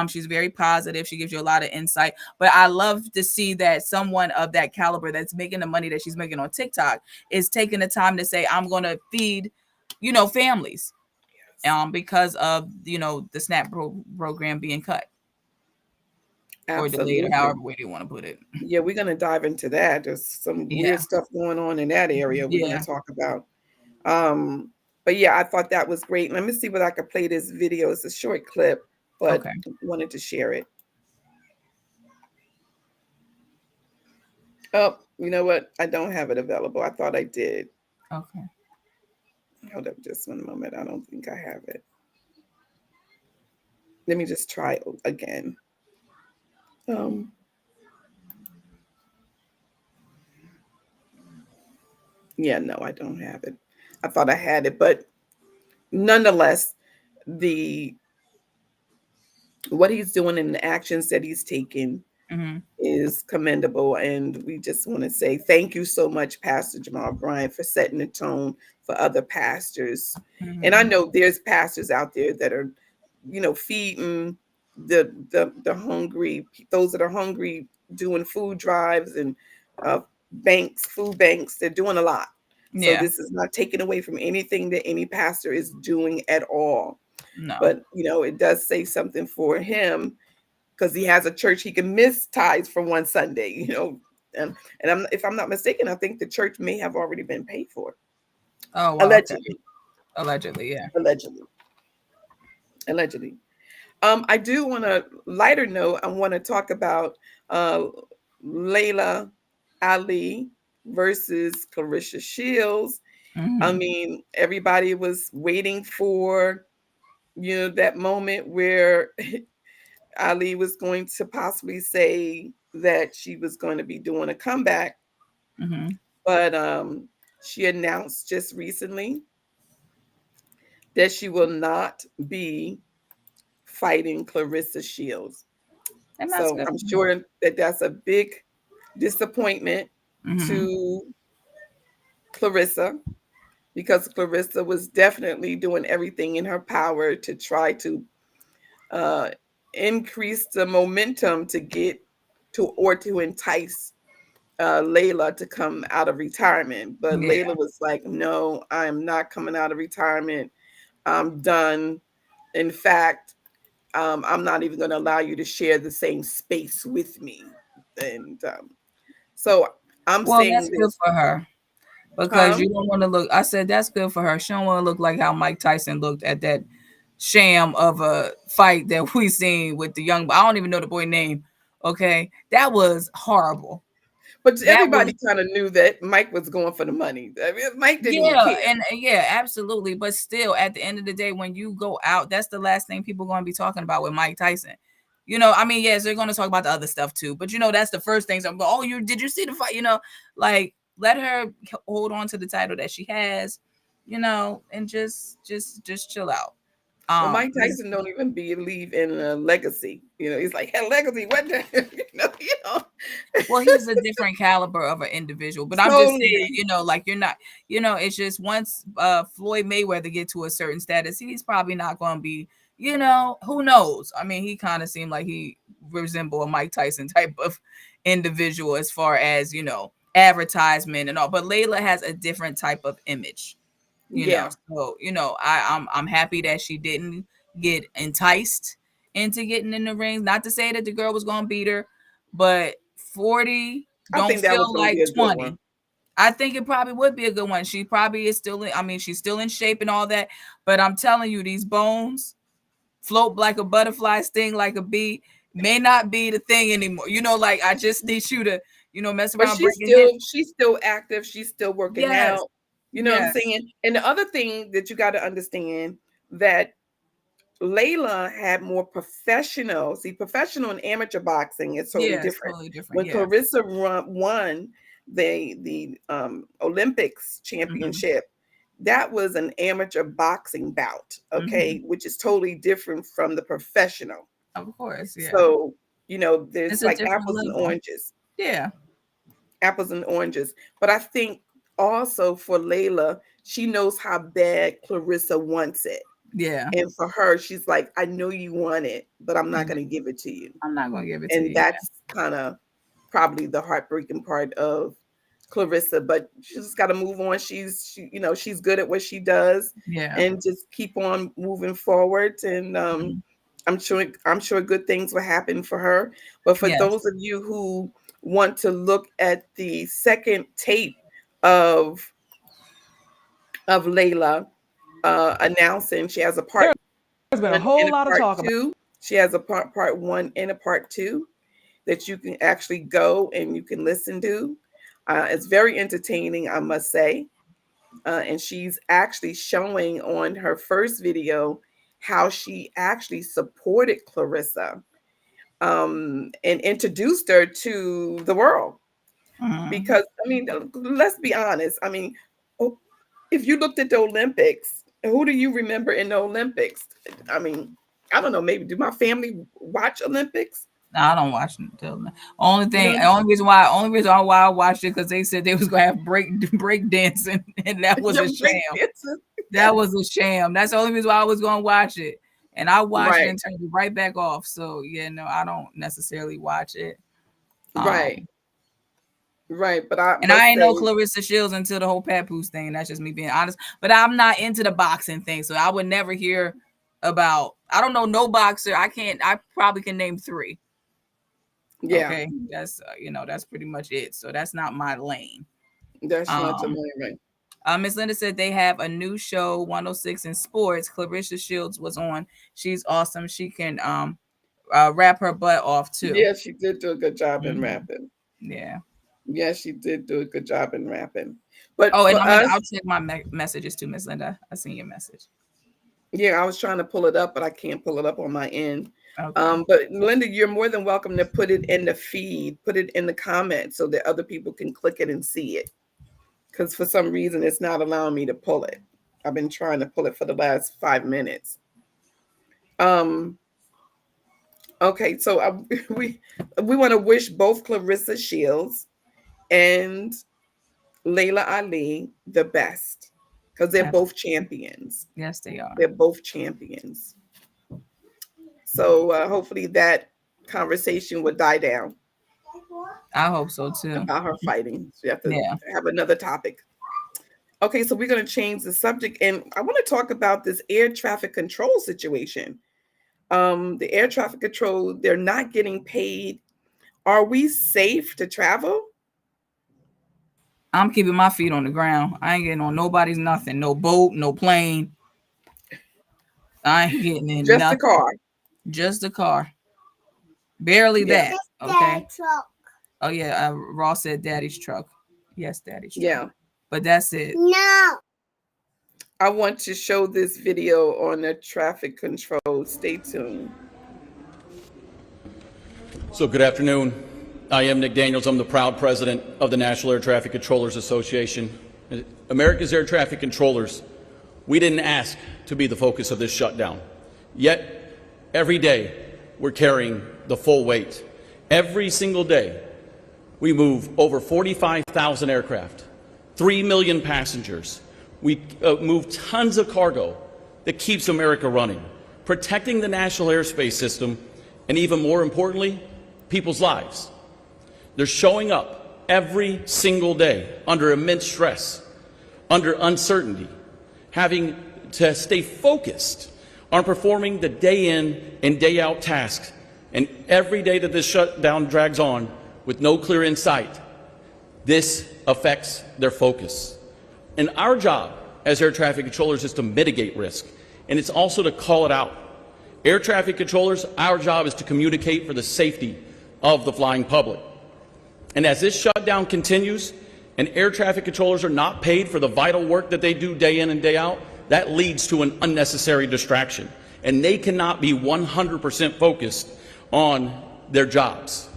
She's very positive. She gives you a lot of insight. But I love to see that someone of that caliber that's making the money that she's making on TikTok is taking the time to say, I'm gonna feed, families. Because of the SNAP program being cut or delayed or Absolutely. however way they want to put it. Yeah, we're gonna dive into that. There's some weird Yeah. stuff going on in that area we're gonna Yeah. talk about. Um, but yeah, I thought that was great. Let me see what I could play this video. It's a short clip, but Okay. wanted to share it. Oh, you know what? I don't have it available. I thought I did. Okay. Hold up just one moment. I don't think I have it. Let me just try again. Um, yeah, no, I don't have it. I thought I had it, but nonetheless, the what he's doing and the actions that he's taking Mm-hmm. is commendable. And we just want to say thank you so much, Pastor Jamal Bryant, for setting the tone for other pastors. And I Mm-hmm. know there's pastors out there that are, feeding the hungry, those that are hungry, doing food drives and uh, food banks. They're doing a lot. So Yeah. this is not taken away from anything that any pastor is doing at all. No. But it does say something for him because he has a church he can miss tithes for one Sunday, and if I'm not mistaken, I think the church may have already been paid for, Oh wow. Okay. allegedly, Allegedly. Yeah. allegedly, allegedly. I do want to lighter note. I want to talk about uh, Layla Ali versus Clarissa Shields. I Mm-hmm. mean, everybody was waiting for that moment where Ali was going to possibly say that she was going to be doing a comeback, Mm-hmm. but she announced just recently that she will not be fighting Clarissa Shields. And that's So good. I'm sure that that's a big disappointment Mm-hmm. to Clarissa because Clarissa was definitely doing everything in her power to try to uh, increase the momentum to get to or to entice Layla to come out of retirement. But Yeah. Layla was like, no, I'm not coming out of retirement. I'm done. In fact, I'm not even going to allow you to share the same space with me. And so I'm Well, saying that's good this, for her because huh? you don't want to look. I said that's good for her. She don't want to look like how Mike Tyson looked at that sham of a fight that we seen with the young. I don't even know the boy name. Okay, that was horrible. But That everybody was kind of knew that Mike was going for the money. I mean, Mike didn't even yeah, care. and yeah, absolutely. But still, at the end of the day, when you go out, that's the last thing people are going to be talking about with Mike Tyson. I mean, yes, they're going to talk about the other stuff too, but that's the first thing. So, oh, did you see the fight? Like let her hold on to the title that she has, and just chill out. Well, Mike 'Cause Tyson don't even believe in legacy. He's like, "Hey, legacy, what the?" Well, he's a different caliber of an individual, but I'm just saying, Totally. like you're not, it's just once Floyd Mayweather get to a certain status, he's probably not going to be, who knows? I mean, he kind of seemed like he resembled a Mike Tyson type of individual as far as, advertisement and all, but Layla has a different type of image, Yeah, so, I'm happy that she didn't get enticed into getting in the ring. Not to say that the girl was going to beat her, but 40 I don't think that was feel going to like be a good 20. one. I think it probably would be a good one. She probably is still in, I mean, she's still in shape and all that, but I'm telling you, these bones float like a butterfly, sting like a bee, may not be the thing anymore. Like I just need you to, mess But around, break your hip. she's still active. She's still working Yes. out. You know what I'm Yes. saying? And the other thing that you got to understand that Layla had more professional. See, professional and amateur boxing is totally Yeah, it's different. totally different. When Yeah. Clarissa won the Olympics Hmm. championship, that was an amateur boxing bout, Hmm. okay, which is totally different from the professional. Of course. Yeah. So, It's there's a like different apples and level. oranges, Yeah. apples and oranges. But I think also for Layla, she knows how bad Clarissa wants it. Yeah. And for her, she's like, I know you want it, but I'm not And going to give it to you. I'm not gonna give it to And you. that's kind of probably the heartbreaking part of Clarissa, but she's just got to move on. She's good at what she does, Yeah. and just keep on moving forward. And Mhm. I'm sure good things will happen for her. But for Yes. those of you who want to look at the second tape of Layla announcing she has a part There's been a one whole and a lot of part talk about. two. She has a part one and a part two that you can actually go and you can listen to. It's very entertaining, I must say. And she's actually showing on her first video how she actually supported Clarissa and introduced her to the world. Mhm. Because, I mean, let's be honest. I mean, oh, if you looked at the Olympics, who do you remember in the Olympics? I mean, I don't know. Maybe do my family watch Olympics? I don't watch it until now. Only You thing, know, only reason why I watched it because they said they was gonna have break dancing, and that was a young break sham. dancers. That was a sham. That's the only reason why I was gonna watch it, and I watched it Right, and turned it right back off. So yeah, no, I don't necessarily watch it. right, Um, right. But I and I must ain't say, know Clarissa Shields until the whole Papoose thing. That's just me being honest. But I'm not into the boxing thing, so I would never hear about. I don't know no boxer. I can't. I probably can name three. yeah, Okay, that's that's pretty much it. So that's not my lane. that's not your Um, money, right? Miss Linda said they have a new show, 106 in sports. Clarissa Shields was on. She's awesome. She can rap her butt off too. Yeah, she did do a good job in Hmm. rapping. Yeah. Yeah, she did do a good job in rapping. But Oh, and for us, I'll check my messages too, Miss Linda. I seen your message. yeah, I was trying to pull it up, but I can't pull it up on my end. Okay. But Linda, you're more than welcome to put it in the feed, put it in the comments so that other people can click it and see it. Because for some reason, it's not allowing me to pull it. I've been trying to pull it for the last 5 minutes. Um, okay, so we want to wish both Clarissa Shields and Layla Ali the best. because they're both champions. Yes, they are. They're both champions. So hopefully that conversation would die down I hope so too. about her fighting. So we have to Yeah. have another topic. Okay, so we're going to change the subject, and I want to talk about this air traffic control situation. The air traffic control, they're not getting paid. Are we safe to travel? I'm keeping my feet on the ground. I ain't getting on nobody's nothing. No boat, no plane. I ain't getting in Just nothing. a car. Just a car. Barely Yeah. that. Okay. Oh yeah, Ross said daddy's truck. Yes, daddy's truck. Yeah. But that's it. No. I want to show this video on the traffic control. Stay tuned. So good afternoon. I am Nick Daniels. I'm the proud president of the National Air Traffic Controllers Association. America's air traffic controllers, we didn't ask to be the focus of this shutdown. Yet, every day, we're carrying the full weight. Every single day, we move over 45,000 aircraft, 3 million passengers. We move tons of cargo that keeps America running, protecting the national airspace system, and even more importantly, people's lives. They're showing up every single day under immense stress, under uncertainty, having to stay focused on performing the day in and day out tasks. And every day that this shutdown drags on with no clear end sight, this affects their focus. And our job as air traffic controllers is to mitigate risk, and it's also to call it out. Air traffic controllers, our job is to communicate for the safety of the flying public. And as this shutdown continues and air traffic controllers are not paid for the vital work that they do day in and day out, that leads to an unnecessary distraction. And they cannot be 100% focused on their jobs,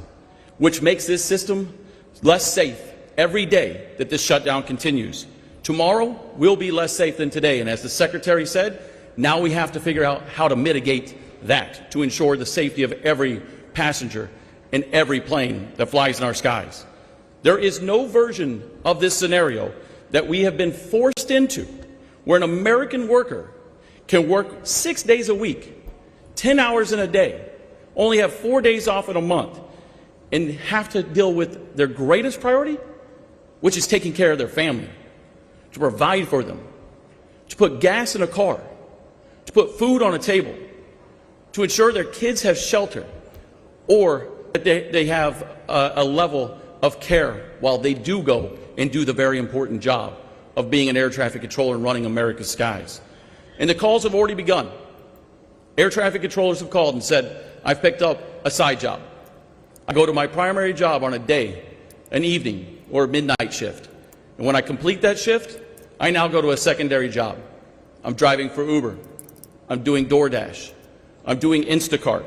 which makes this system less safe every day that this shutdown continues. Tomorrow will be less safe than today. And as the Secretary said, now we have to figure out how to mitigate that to ensure the safety of every passenger in every plane that flies in our skies. There is no version of this scenario that we have been forced into where an American worker can work 6 days a week, 10 hours in a day, only have 4 days off in a month, and have to deal with their greatest priority, which is taking care of their family, to provide for them, to put gas in a car, to put food on a table, to ensure their kids have shelter, or that they have a level of care while they do go and do the very important job of being an air traffic controller and running America's skies. And the calls have already begun. Air traffic controllers have called and said, I've picked up a side job. I go to my primary job on a day, an evening, or a midnight shift. And when I complete that shift, I now go to a secondary job. I'm driving for Uber. I'm doing DoorDash. I'm doing Instacart.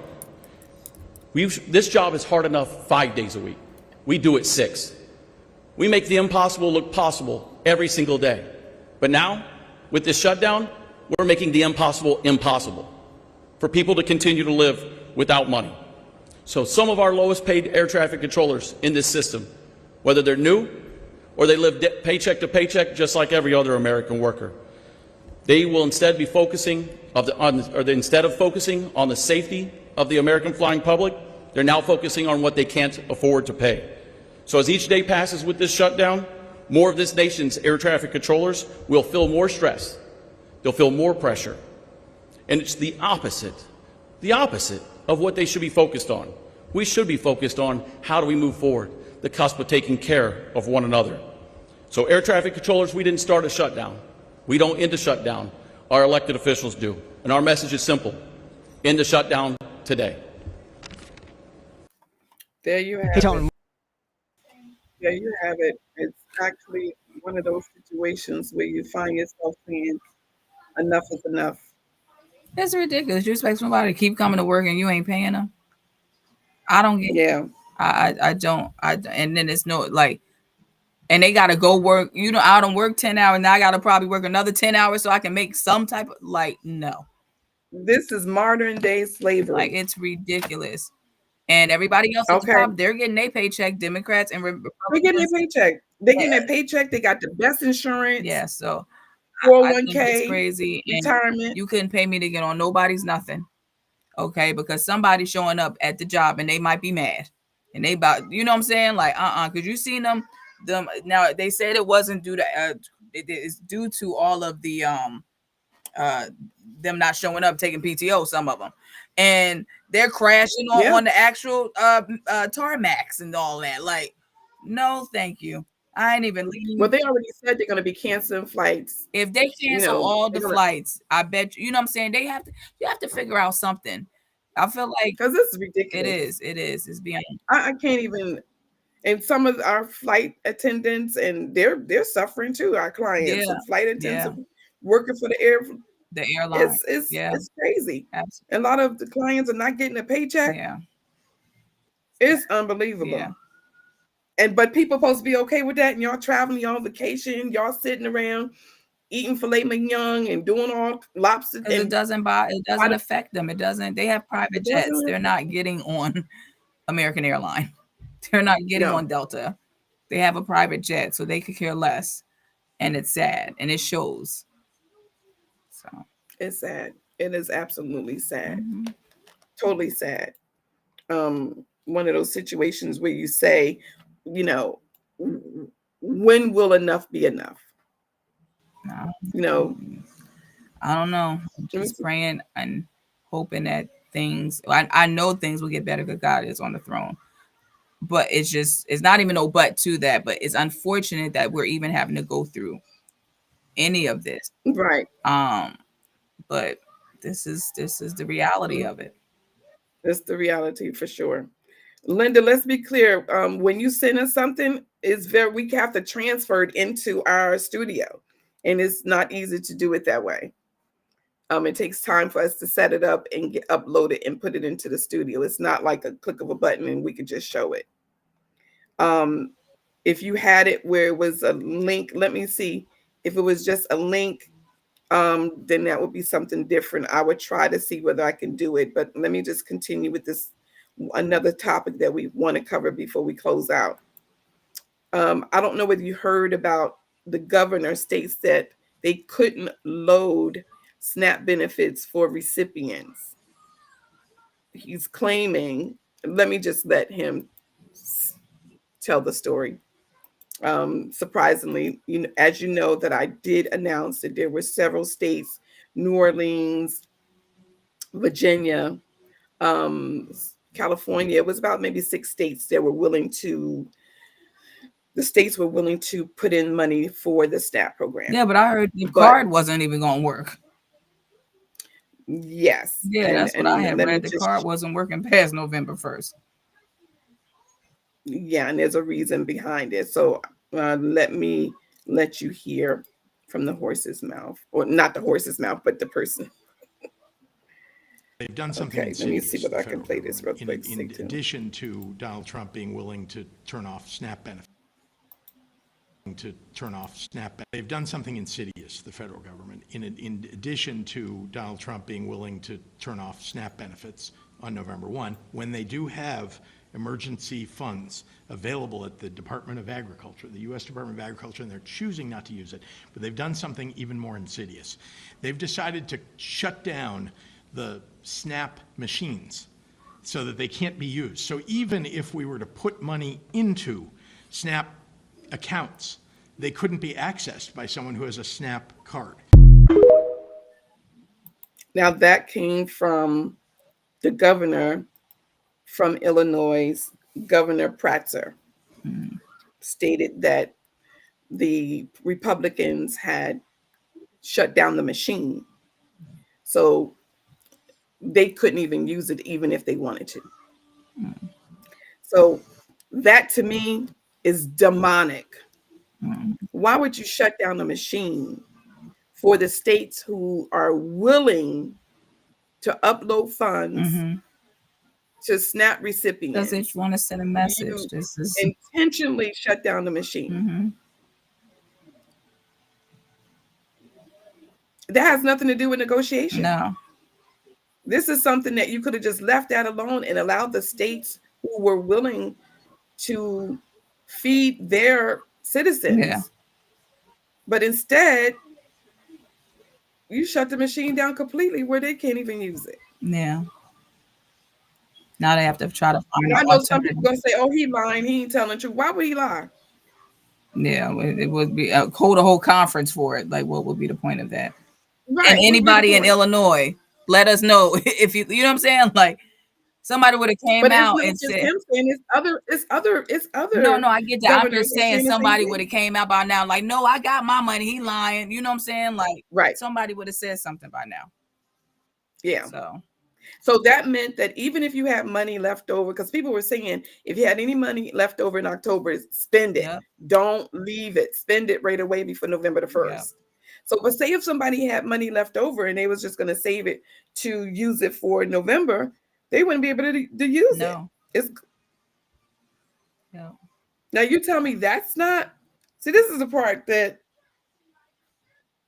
This job is hard enough 5 days a week. We do it 6. We make the impossible look possible every single day. But now, with this shutdown, we're making the impossible impossible for people to continue to live without money. So some of our lowest paid air traffic controllers in this system, whether they're new or they live paycheck to paycheck just like every other American worker, they will instead be focusing instead of focusing on the safety of the American flying public, they're now focusing on what they can't afford to pay. So as each day passes with this shutdown, more of this nation's air traffic controllers will feel more stress. They'll feel more pressure. And it's the opposite of what they should be focused on. We should be focused on how do we move forward, the cusp of taking care of one another. So air traffic controllers, we didn't start a shutdown. We don't end a shutdown. Our elected officials do. And our message is simple. End the shutdown today. There you have it. There you have it. It's actually one of those situations where you find yourself saying, enough is enough. That's ridiculous. You expect somebody to keep coming to work and you ain't paying them? I don't get it. Yeah. I don't. And then it's no, like, and they got to go work. You know, I don't work 10 hours. Now I got to probably work another 10 hours so I can make some type of, like, no. This is modern day slavery. Like, it's ridiculous. And everybody else, Okay. they're getting their paycheck. Democrats and They're getting their paycheck. They're getting their paycheck. They got the best insurance. Yeah, so I think it's 401k, crazy, and retirement. you couldn't pay me to get on nobody's nothing, okay? Because somebody's showing up at the job and they might be mad, and they about, you know what I'm saying? Like, because you seen them now. They said it wasn't due to it's due to all of the uh them not showing up, taking PTO, some of them, and they're crashing Yeah, on the actual tarmacs and all that. Like, no, thank you. I ain't even well, leaving. they already said they're going to be canceling flights. If they You cancel know, all the they're gonna, flights, I bet you know what I'm saying. You have to figure out something. I feel like because this is ridiculous. it's beyond. I can't even. And some of our flight attendants, and they're suffering too. Our clients Yeah, and flight attendants yeah, are working for the air. the airline. It's Yeah, crazy. A absolutely. lot of the clients are not getting a paycheck. Yeah, It's yeah. unbelievable. And but people supposed to be okay with that, and y'all traveling, y'all on vacation, y'all sitting around eating filet mignon and doing all lobster, Because and it why doesn't affect them. It doesn't. They have it private jets. doesn't. They're not getting on American Airline. They're not getting No, on Delta. They have a private jet, so they could care less. And it's sad, and it shows. So, it's sad. It is absolutely sad. mhm. Totally sad. One of those situations where you say, you know, when will enough be enough? No, You know, I don't know. I'm let me just see. praying and hoping that things. I know things will get better because God is on the throne. But it's not even no but to that. But it's unfortunate that we're even having to go through any of this. Right. Um, but this is the reality of it. That's the reality for sure. Linda, let's be clear. When you send us something, we have to transfer it into our studio, and it's not easy to do it that way. It takes time for us to set it up and upload it and put it into the studio. It's not like a click of a button and we could just show it. Um, if you had it where it was a link, let me see. If it was just a link, then that would be something different. I would try to see whether I can do it. But let me just continue with this another topic that we want to cover before we close out. I don't know whether you heard about the governor states that they couldn't load SNAP benefits for recipients. He's claiming, let me just let him tell the story. Surprisingly, as you know, that I did announce that there were several states, New Orleans, Virginia, um, California. It was about maybe 6 states that were willing to. The states were willing to put in money for the SNAP program. Yeah, but I heard the But card wasn't even going to work. yes, Yeah, that's what I and had let me read. The card just wasn't working past November 1st. yeah, and there's a reason behind it. So let me let you hear from the horse's mouth, or not the horse's mouth, but the person. They've done something Okay, let me see insidious, whether the I can federal play this real government, quick. Stay in tuned. addition to Donald Trump being willing to turn off SNAP benefits. They've done something insidious, the federal government, in addition to Donald Trump being willing to turn off SNAP benefits on November 1, when they do have emergency funds available at the Department of Agriculture, the U.S. Department of Agriculture, and they're choosing not to use it. But they've done something even more insidious. They've decided to shut down the SNAP machines so that they can't be used. So even if we were to put money into SNAP accounts, they couldn't be accessed by someone who has a SNAP card. Now that came from the governor from Illinois, Governor Pratzer, stated that the Republicans had shut down the machine. So they couldn't even use it even if they wanted to. So that to me is demonic. Why would you shut down the machine for the states who are willing to upload funds Mm-hmm. to SNAP Because they recipients? want to send a message. You This is. intentionally shut down the machine. Mm-hmm. That has nothing to do with negotiation. No. This is something that you could have just left that alone and allowed the states who were willing to feed their Yeah. citizens. But instead, you shut the machine down completely where they can't even use it. Yeah. Now they have to try to find And an I know some people alternative. gonna say, "Oh, he lying. He ain't telling the truth." Why would he lie? Yeah, it would be hold a whole conference for it. Like, what would be the point of that? And Right. What would be the anybody in point? Illinois, let us know if you know what I'm saying. Like, somebody would have came But it's out not and just said, him saying it's no, other no, I get that. I'm governors just are saying saying the same somebody would thing. have came out by now, like, no, I got my money. He lying. You know what I'm saying? Like, Right. somebody would have said something by now. Yeah. So So that meant that even if you had money left over, because people were saying if you had any money left over in October, spend it. yeah, Don't leave it. Spend it right away before November the yeah, 1st. So, but say if somebody had money left over and they was just going to save it to use it for November, they wouldn't be able to use it. no, It's yeah, now you tell me that's not. See, this is the part that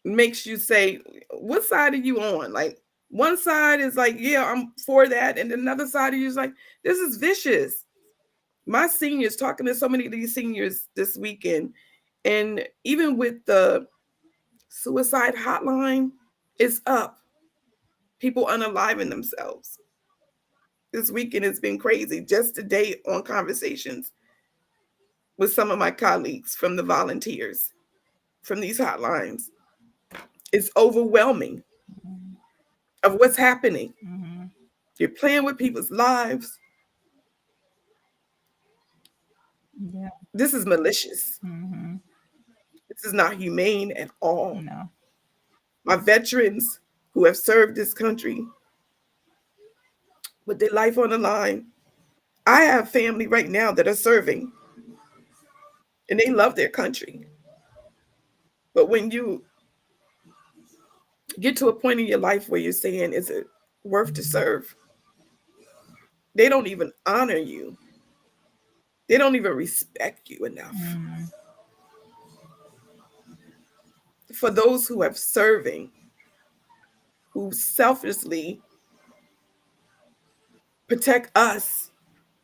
makes you say, what side are you on? Like one side is like, yeah, I'm for that, and another side of you is like, this is vicious. My seniors, talking to so many of these seniors this weekend, and even with the suicide hotline, it's up. People unaliving themselves. This weekend has been crazy. Just today on conversations with some of my colleagues from the volunteers from these hotlines, it's overwhelming of what's happening. mm-hmm. You're playing with people's lives. Yeah, This is malicious. mm-hmm. This is not humane at all. No, My veterans who have served this country with their life on the line. I have family right now that are serving and they love their country. But when you get to a point in your life where you're saying, is it worth to serve? They don't even honor you. They don't even respect you enough. mm-hmm. For those who have serving, who selflessly protect us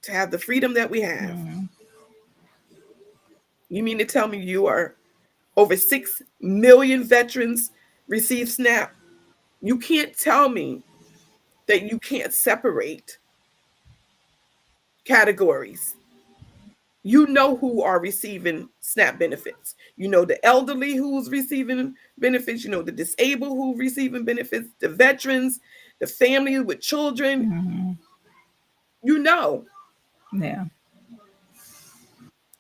to have the freedom that we have. Mm-hmm. You mean to tell me you are over 6 million veterans receive SNAP? You can't tell me that you can't separate categories. You know who are receiving SNAP benefits. You know the elderly who's receiving benefits. You know the disabled who receiving benefits, the veterans, the family with children. Mm-hmm. You know. Yeah,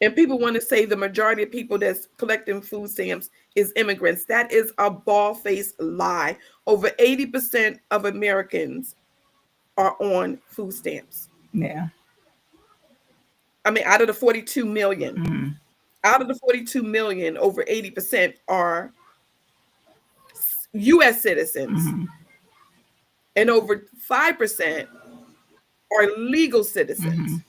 And people want to say the majority of people that's collecting food stamps is immigrants. That is a bald-faced lie. Over 80% of Americans are on food stamps. yeah, I mean, out of the 42 million, mm-hmm. out of the 42 million, over 80% are US citizens, Mm-hmm. and over 5% are legal Mm-hmm. citizens.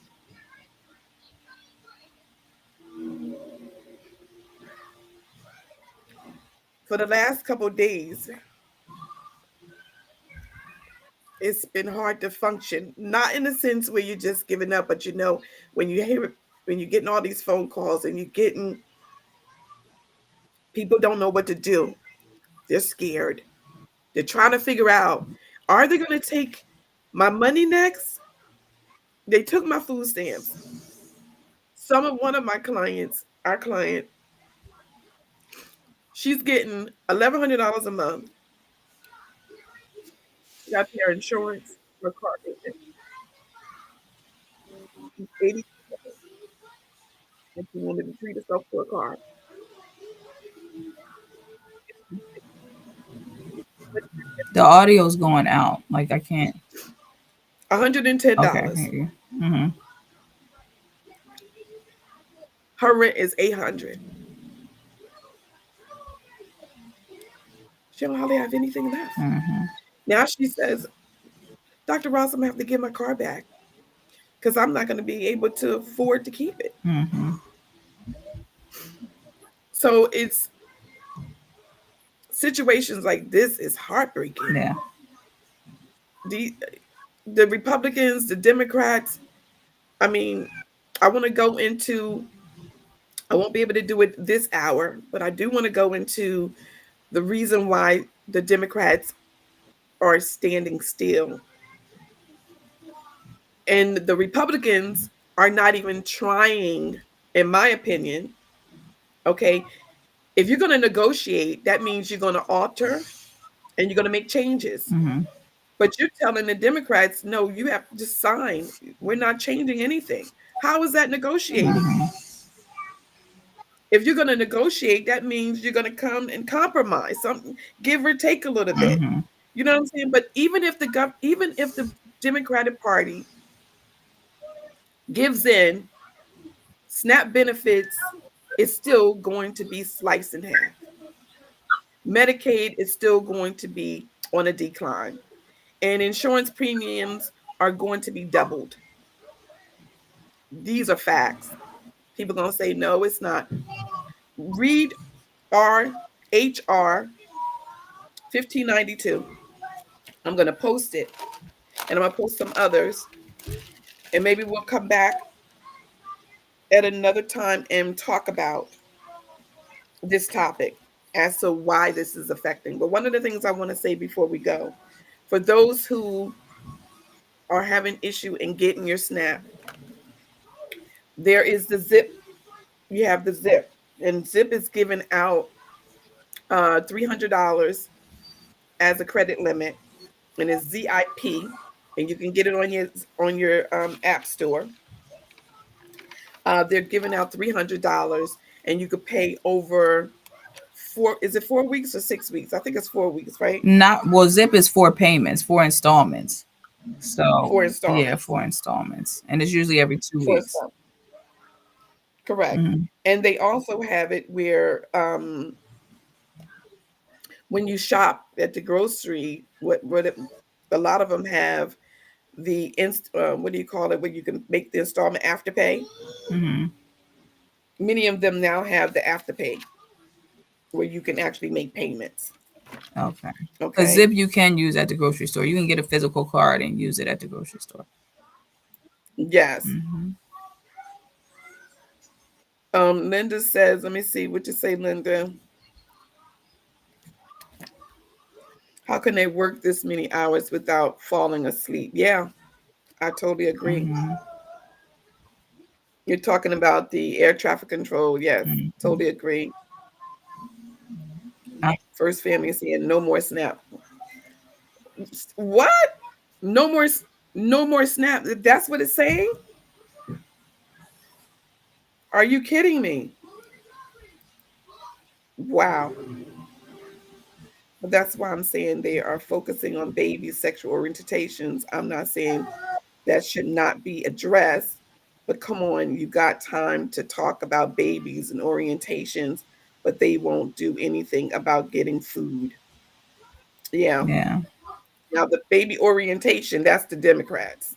For the last couple of days, it's been hard to function, not in the sense where you're just giving up, but you know, when you hear when you're getting all these phone calls and you're getting people don't know what to do. They're scared. They're trying to figure out, are they going to take my money next? They took my food stamps. One of my clients, our client, she's getting $1,100 a month. She got to pay her insurance, her car payment. She's 80, and she wanted to treat herself to a car. The audio's going out. Like, I can't. Okay, $110. hear you. Mm-hmm. Her rent is $800. She don't hardly have anything left. Mm-hmm. Now she says, Dr. Ross, I'm gonna have to get my car back because I'm not going to be able to afford to keep it. Mm-hmm. So it's situations like this is heartbreaking. Yeah. The Republicans, the Democrats, I mean, I want to go into, I won't be able to do it this hour, but I do want to go into the reason why the Democrats are standing still. And the Republicans are not even trying, in my opinion. Okay. If you're going to negotiate, that means you're going to alter and you're going to make changes. Mm-hmm. But you're telling the Democrats, no, you have to just sign. We're not changing anything. How is that negotiating? Mm-hmm. If you're going to negotiate, that means you're going to come and compromise, something, give or take a little bit. Mm-hmm. You know what I'm saying? But even if the Democratic Party gives in, SNAP benefits is still going to be sliced in half. Medicaid is still going to be on a decline, and insurance premiums are going to be doubled. These are facts. People are going to say, no, it's not. Read our HR 1592. I'm going to post it, and I'm going to post some others, and maybe we'll come back at another time and talk about this topic as to why this is affecting. But one of the things I want to say before we go, for those who are having issue in getting your SNAP, there is the ZIP. You have the ZIP, and ZIP is giving out $300 as a credit limit, and it's ZIP, and you can get it on your app store. They're giving out $300, and you could pay over 4. Is it 4 weeks or 6 weeks? I think it's 4 weeks, right? Not well. Zip is 4 payments, 4 installments. So 4 yeah, installments. 4 installments, and it's usually every 2 weeks. 4 installments. Correct. Mm-hmm. And they also have it where when you shop at the grocery, a lot of them have the what do you call it, where you can make the installment afterpay. Mm-hmm. Many of them now have the afterpay where you can actually make payments. Okay. A Okay. Zip you can use at the grocery store. You can get a physical card and use it at the grocery store. Yes. Mm-hmm. Linda says, let me see what you say, Linda. How can they work this many hours without falling asleep? Yeah, I totally agree. Mm-hmm. You're talking about the air traffic control. Yes, Mm-hmm. totally agree. First Family is saying no more SNAP. What? No more, no more SNAP. That's what it's saying? Are you kidding me? Wow. But that's why I'm saying they are focusing on babies' sexual orientations. I'm not saying that should not be addressed, but come on, you got time to talk about babies and orientations, but they won't do anything about getting food. Yeah. Yeah. Now the baby orientation, that's the Democrats.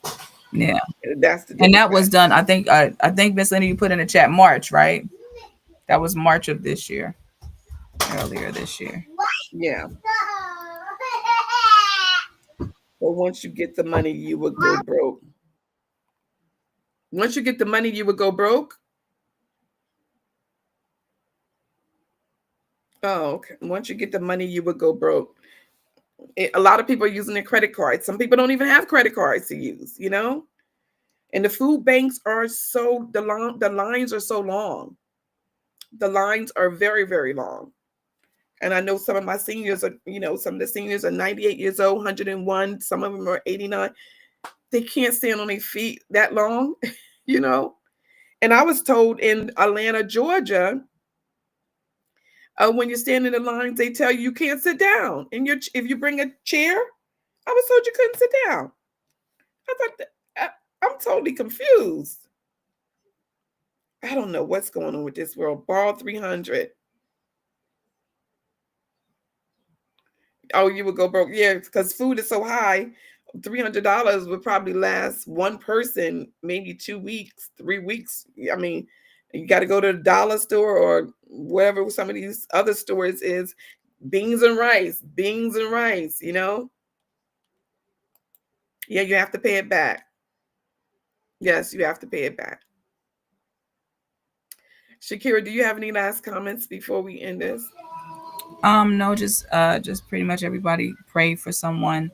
Yeah. That's the And that was Democrats. done. I think Miss Linda, you put in the chat March, right? That was March of this year. Earlier this year. Yeah. But once you get the money, you would go broke. Once you get the money, you would go broke. Oh, okay. Once you get the money, you would go broke. A lot of people are using their credit cards. Some people don't even have credit cards to use, you know? And the food banks are the lines are so long. The lines are very, very long. And I know some of my seniors are, some of the seniors are 98 years old, 101. Some of them are 89. They can't stand on their feet that long, you know? And I was told in Atlanta, Georgia, when you stand in the lines, they tell you can't sit down. And if you bring a chair, I was told you couldn't sit down. I thought I'm totally confused. I don't know what's going on with this world. Borrow 300. Oh, you would go broke. Yeah, because food is so high. $300 would probably last one person maybe 2 weeks, 3 weeks. I mean, you got to go to the dollar store or wherever some of these other stores is. Beans and rice, you know? Yeah, you have to pay it back. Yes, you have to pay it back. Shakira, do you have any last comments before we end this? No, just pretty much everybody pray for someone,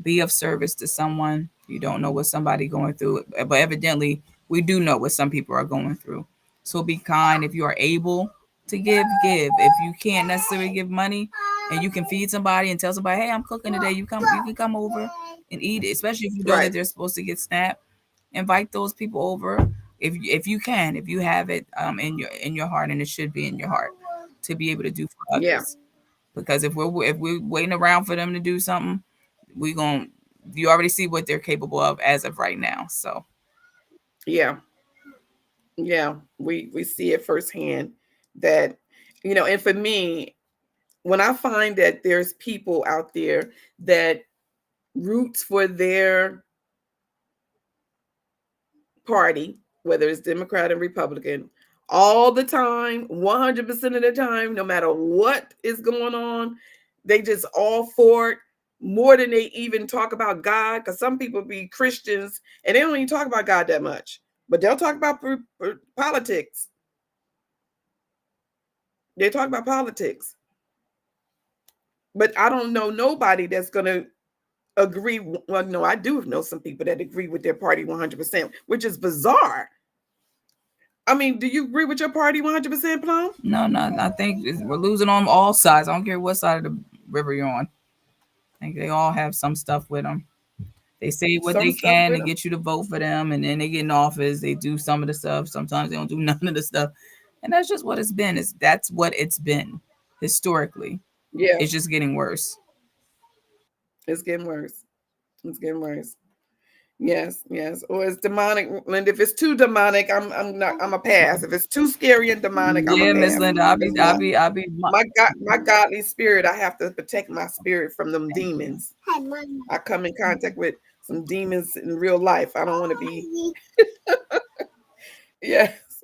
be of service to someone. You don't know what somebody going through, but evidently we do know what some people are going through. So be kind. If you are able to give, give. If you can't necessarily give money and you can feed somebody and tell somebody, hey, I'm cooking today. You can come over and eat it, especially if you know that Right. they're supposed to get SNAP. Invite those people over if you can, if you have it in your heart, and it should be in your heart to be able to do for Yeah. others. Because if we're waiting around for them to do something, we gon' you already see what they're capable of as of right now. So Yeah. Yeah. We see it firsthand that, and for me, when I find that there's people out there that roots for their party, whether it's Democrat or Republican, all the time, 100% of the time, no matter what is going on, they just all for it more than they even talk about God. Because some people be Christians and they don't even talk about God that much, but they'll talk about politics. They talk about politics. But I don't know nobody that's going to agree. Well, no, I do know some people that agree with their party 100%, which is bizarre. I mean, do you agree with your party 100%, Plum? no, I think we're losing on all sides. I don't care what side of the river you're on. I think they all have some stuff with them. They say what Some they stuff can with to them. get you to vote for them, and then they get in office. They do some of the stuff. Sometimes they don't do none of the stuff, and that's just what it's been. That's what it's been historically. Yeah, It's just getting worse. it's getting worse. It's getting worse. Yes, yes. Or it's demonic. And if it's too demonic, I'm not. I'm a pass. If it's too scary and demonic, I'm a Yeah, Miss pass. Linda, 'Cause I'll be. my godly spirit, I have to protect my spirit from them demons. I come in contact with some demons in real life. I don't want to be. Yes.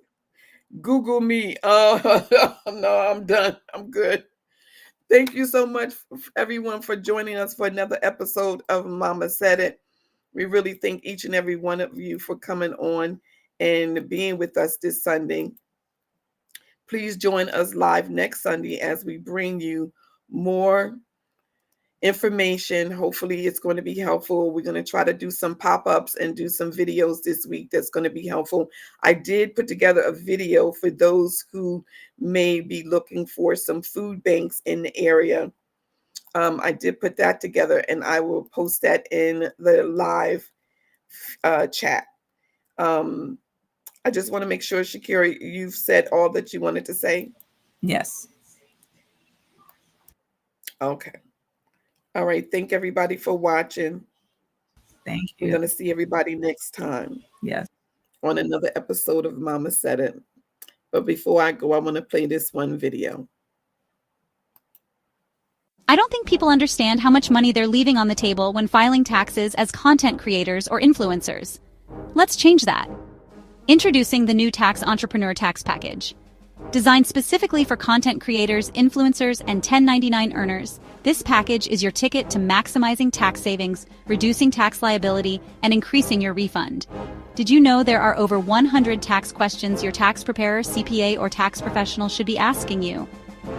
Google me. No, I'm done. I'm good. Thank you so much, everyone, for joining us for another episode of Mama Said It. We really thank each and every one of you for coming on and being with us this Sunday. Please join us live next Sunday as we bring you more information. Hopefully, it's going to be helpful. We're going to try to do some pop ups and do some videos this week that's going to be helpful. I did put together a video for those who may be looking for some food banks in the area. I did put that together, and I will post that in the live chat. I just want to make sure, Shakira, you've said all that you wanted to say. Yes. Okay. All right. Thank everybody for watching. Thank We're you. going to see everybody next time Yes. on another episode of Mama Said It. But before I go, I want to play this one video. I don't think people understand how much money they're leaving on the table when filing taxes as content creators or influencers. Let's change that. Introducing the new Tax Entrepreneur Tax Package. Designed specifically for content creators, influencers, and 1099 earners, this package is your ticket to maximizing tax savings, reducing tax liability, and increasing your refund. Did you know there are over 100 tax questions your tax preparer, CPA, or tax professional should be asking you?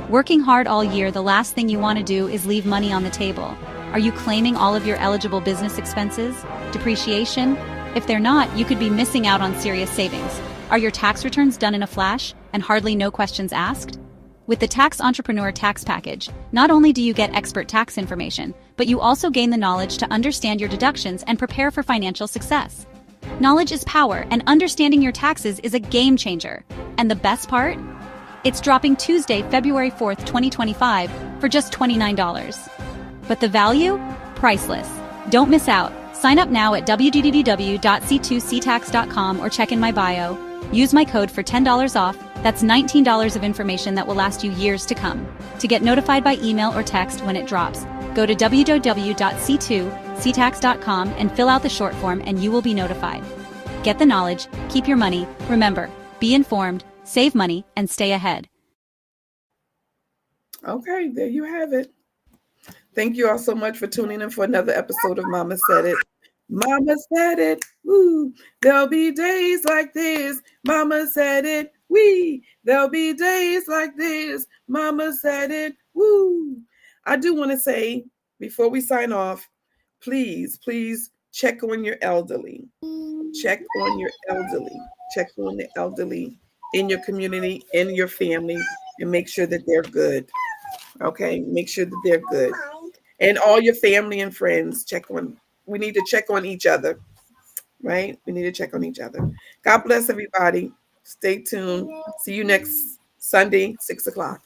Working hard all year, the last thing you want to do is leave money on the table. Are you claiming all of your eligible business expenses? Depreciation? If they're not, you could be missing out on serious savings. Are your tax returns done in a flash and hardly no questions asked? With the Tax Entrepreneur Tax Package, not only do you get expert tax information, but you also gain the knowledge to understand your deductions and prepare for financial success. Knowledge is power, and understanding your taxes is a game changer. And the best part? It's dropping Tuesday, February 4th, 2025, for just $29. But the value? Priceless. Don't miss out. Sign up now at www.c2ctax.com or check in my bio. Use my code for $10 off. That's $19 of information that will last you years to come. To get notified by email or text when it drops, go to www.c2ctax.com and fill out the short form and you will be notified. Get the knowledge, keep your money, remember, be informed, save money, and stay ahead. Okay, there you have it. Thank you all so much for tuning in for another episode of Mama Said It. Mama said it. Woo. There'll be days like this. Mama said it. There'll be days like this. Mama said it. Woo! I do want to say before we sign off, please check on your elderly. Check on your elderly. Check on the elderly in your community, in your family, and make sure that they're good. Okay, make sure that they're good. And all your family and friends, we need to check on each other, right? We need to check on each other. God bless everybody. Stay tuned. See you next Sunday, 6 o'clock.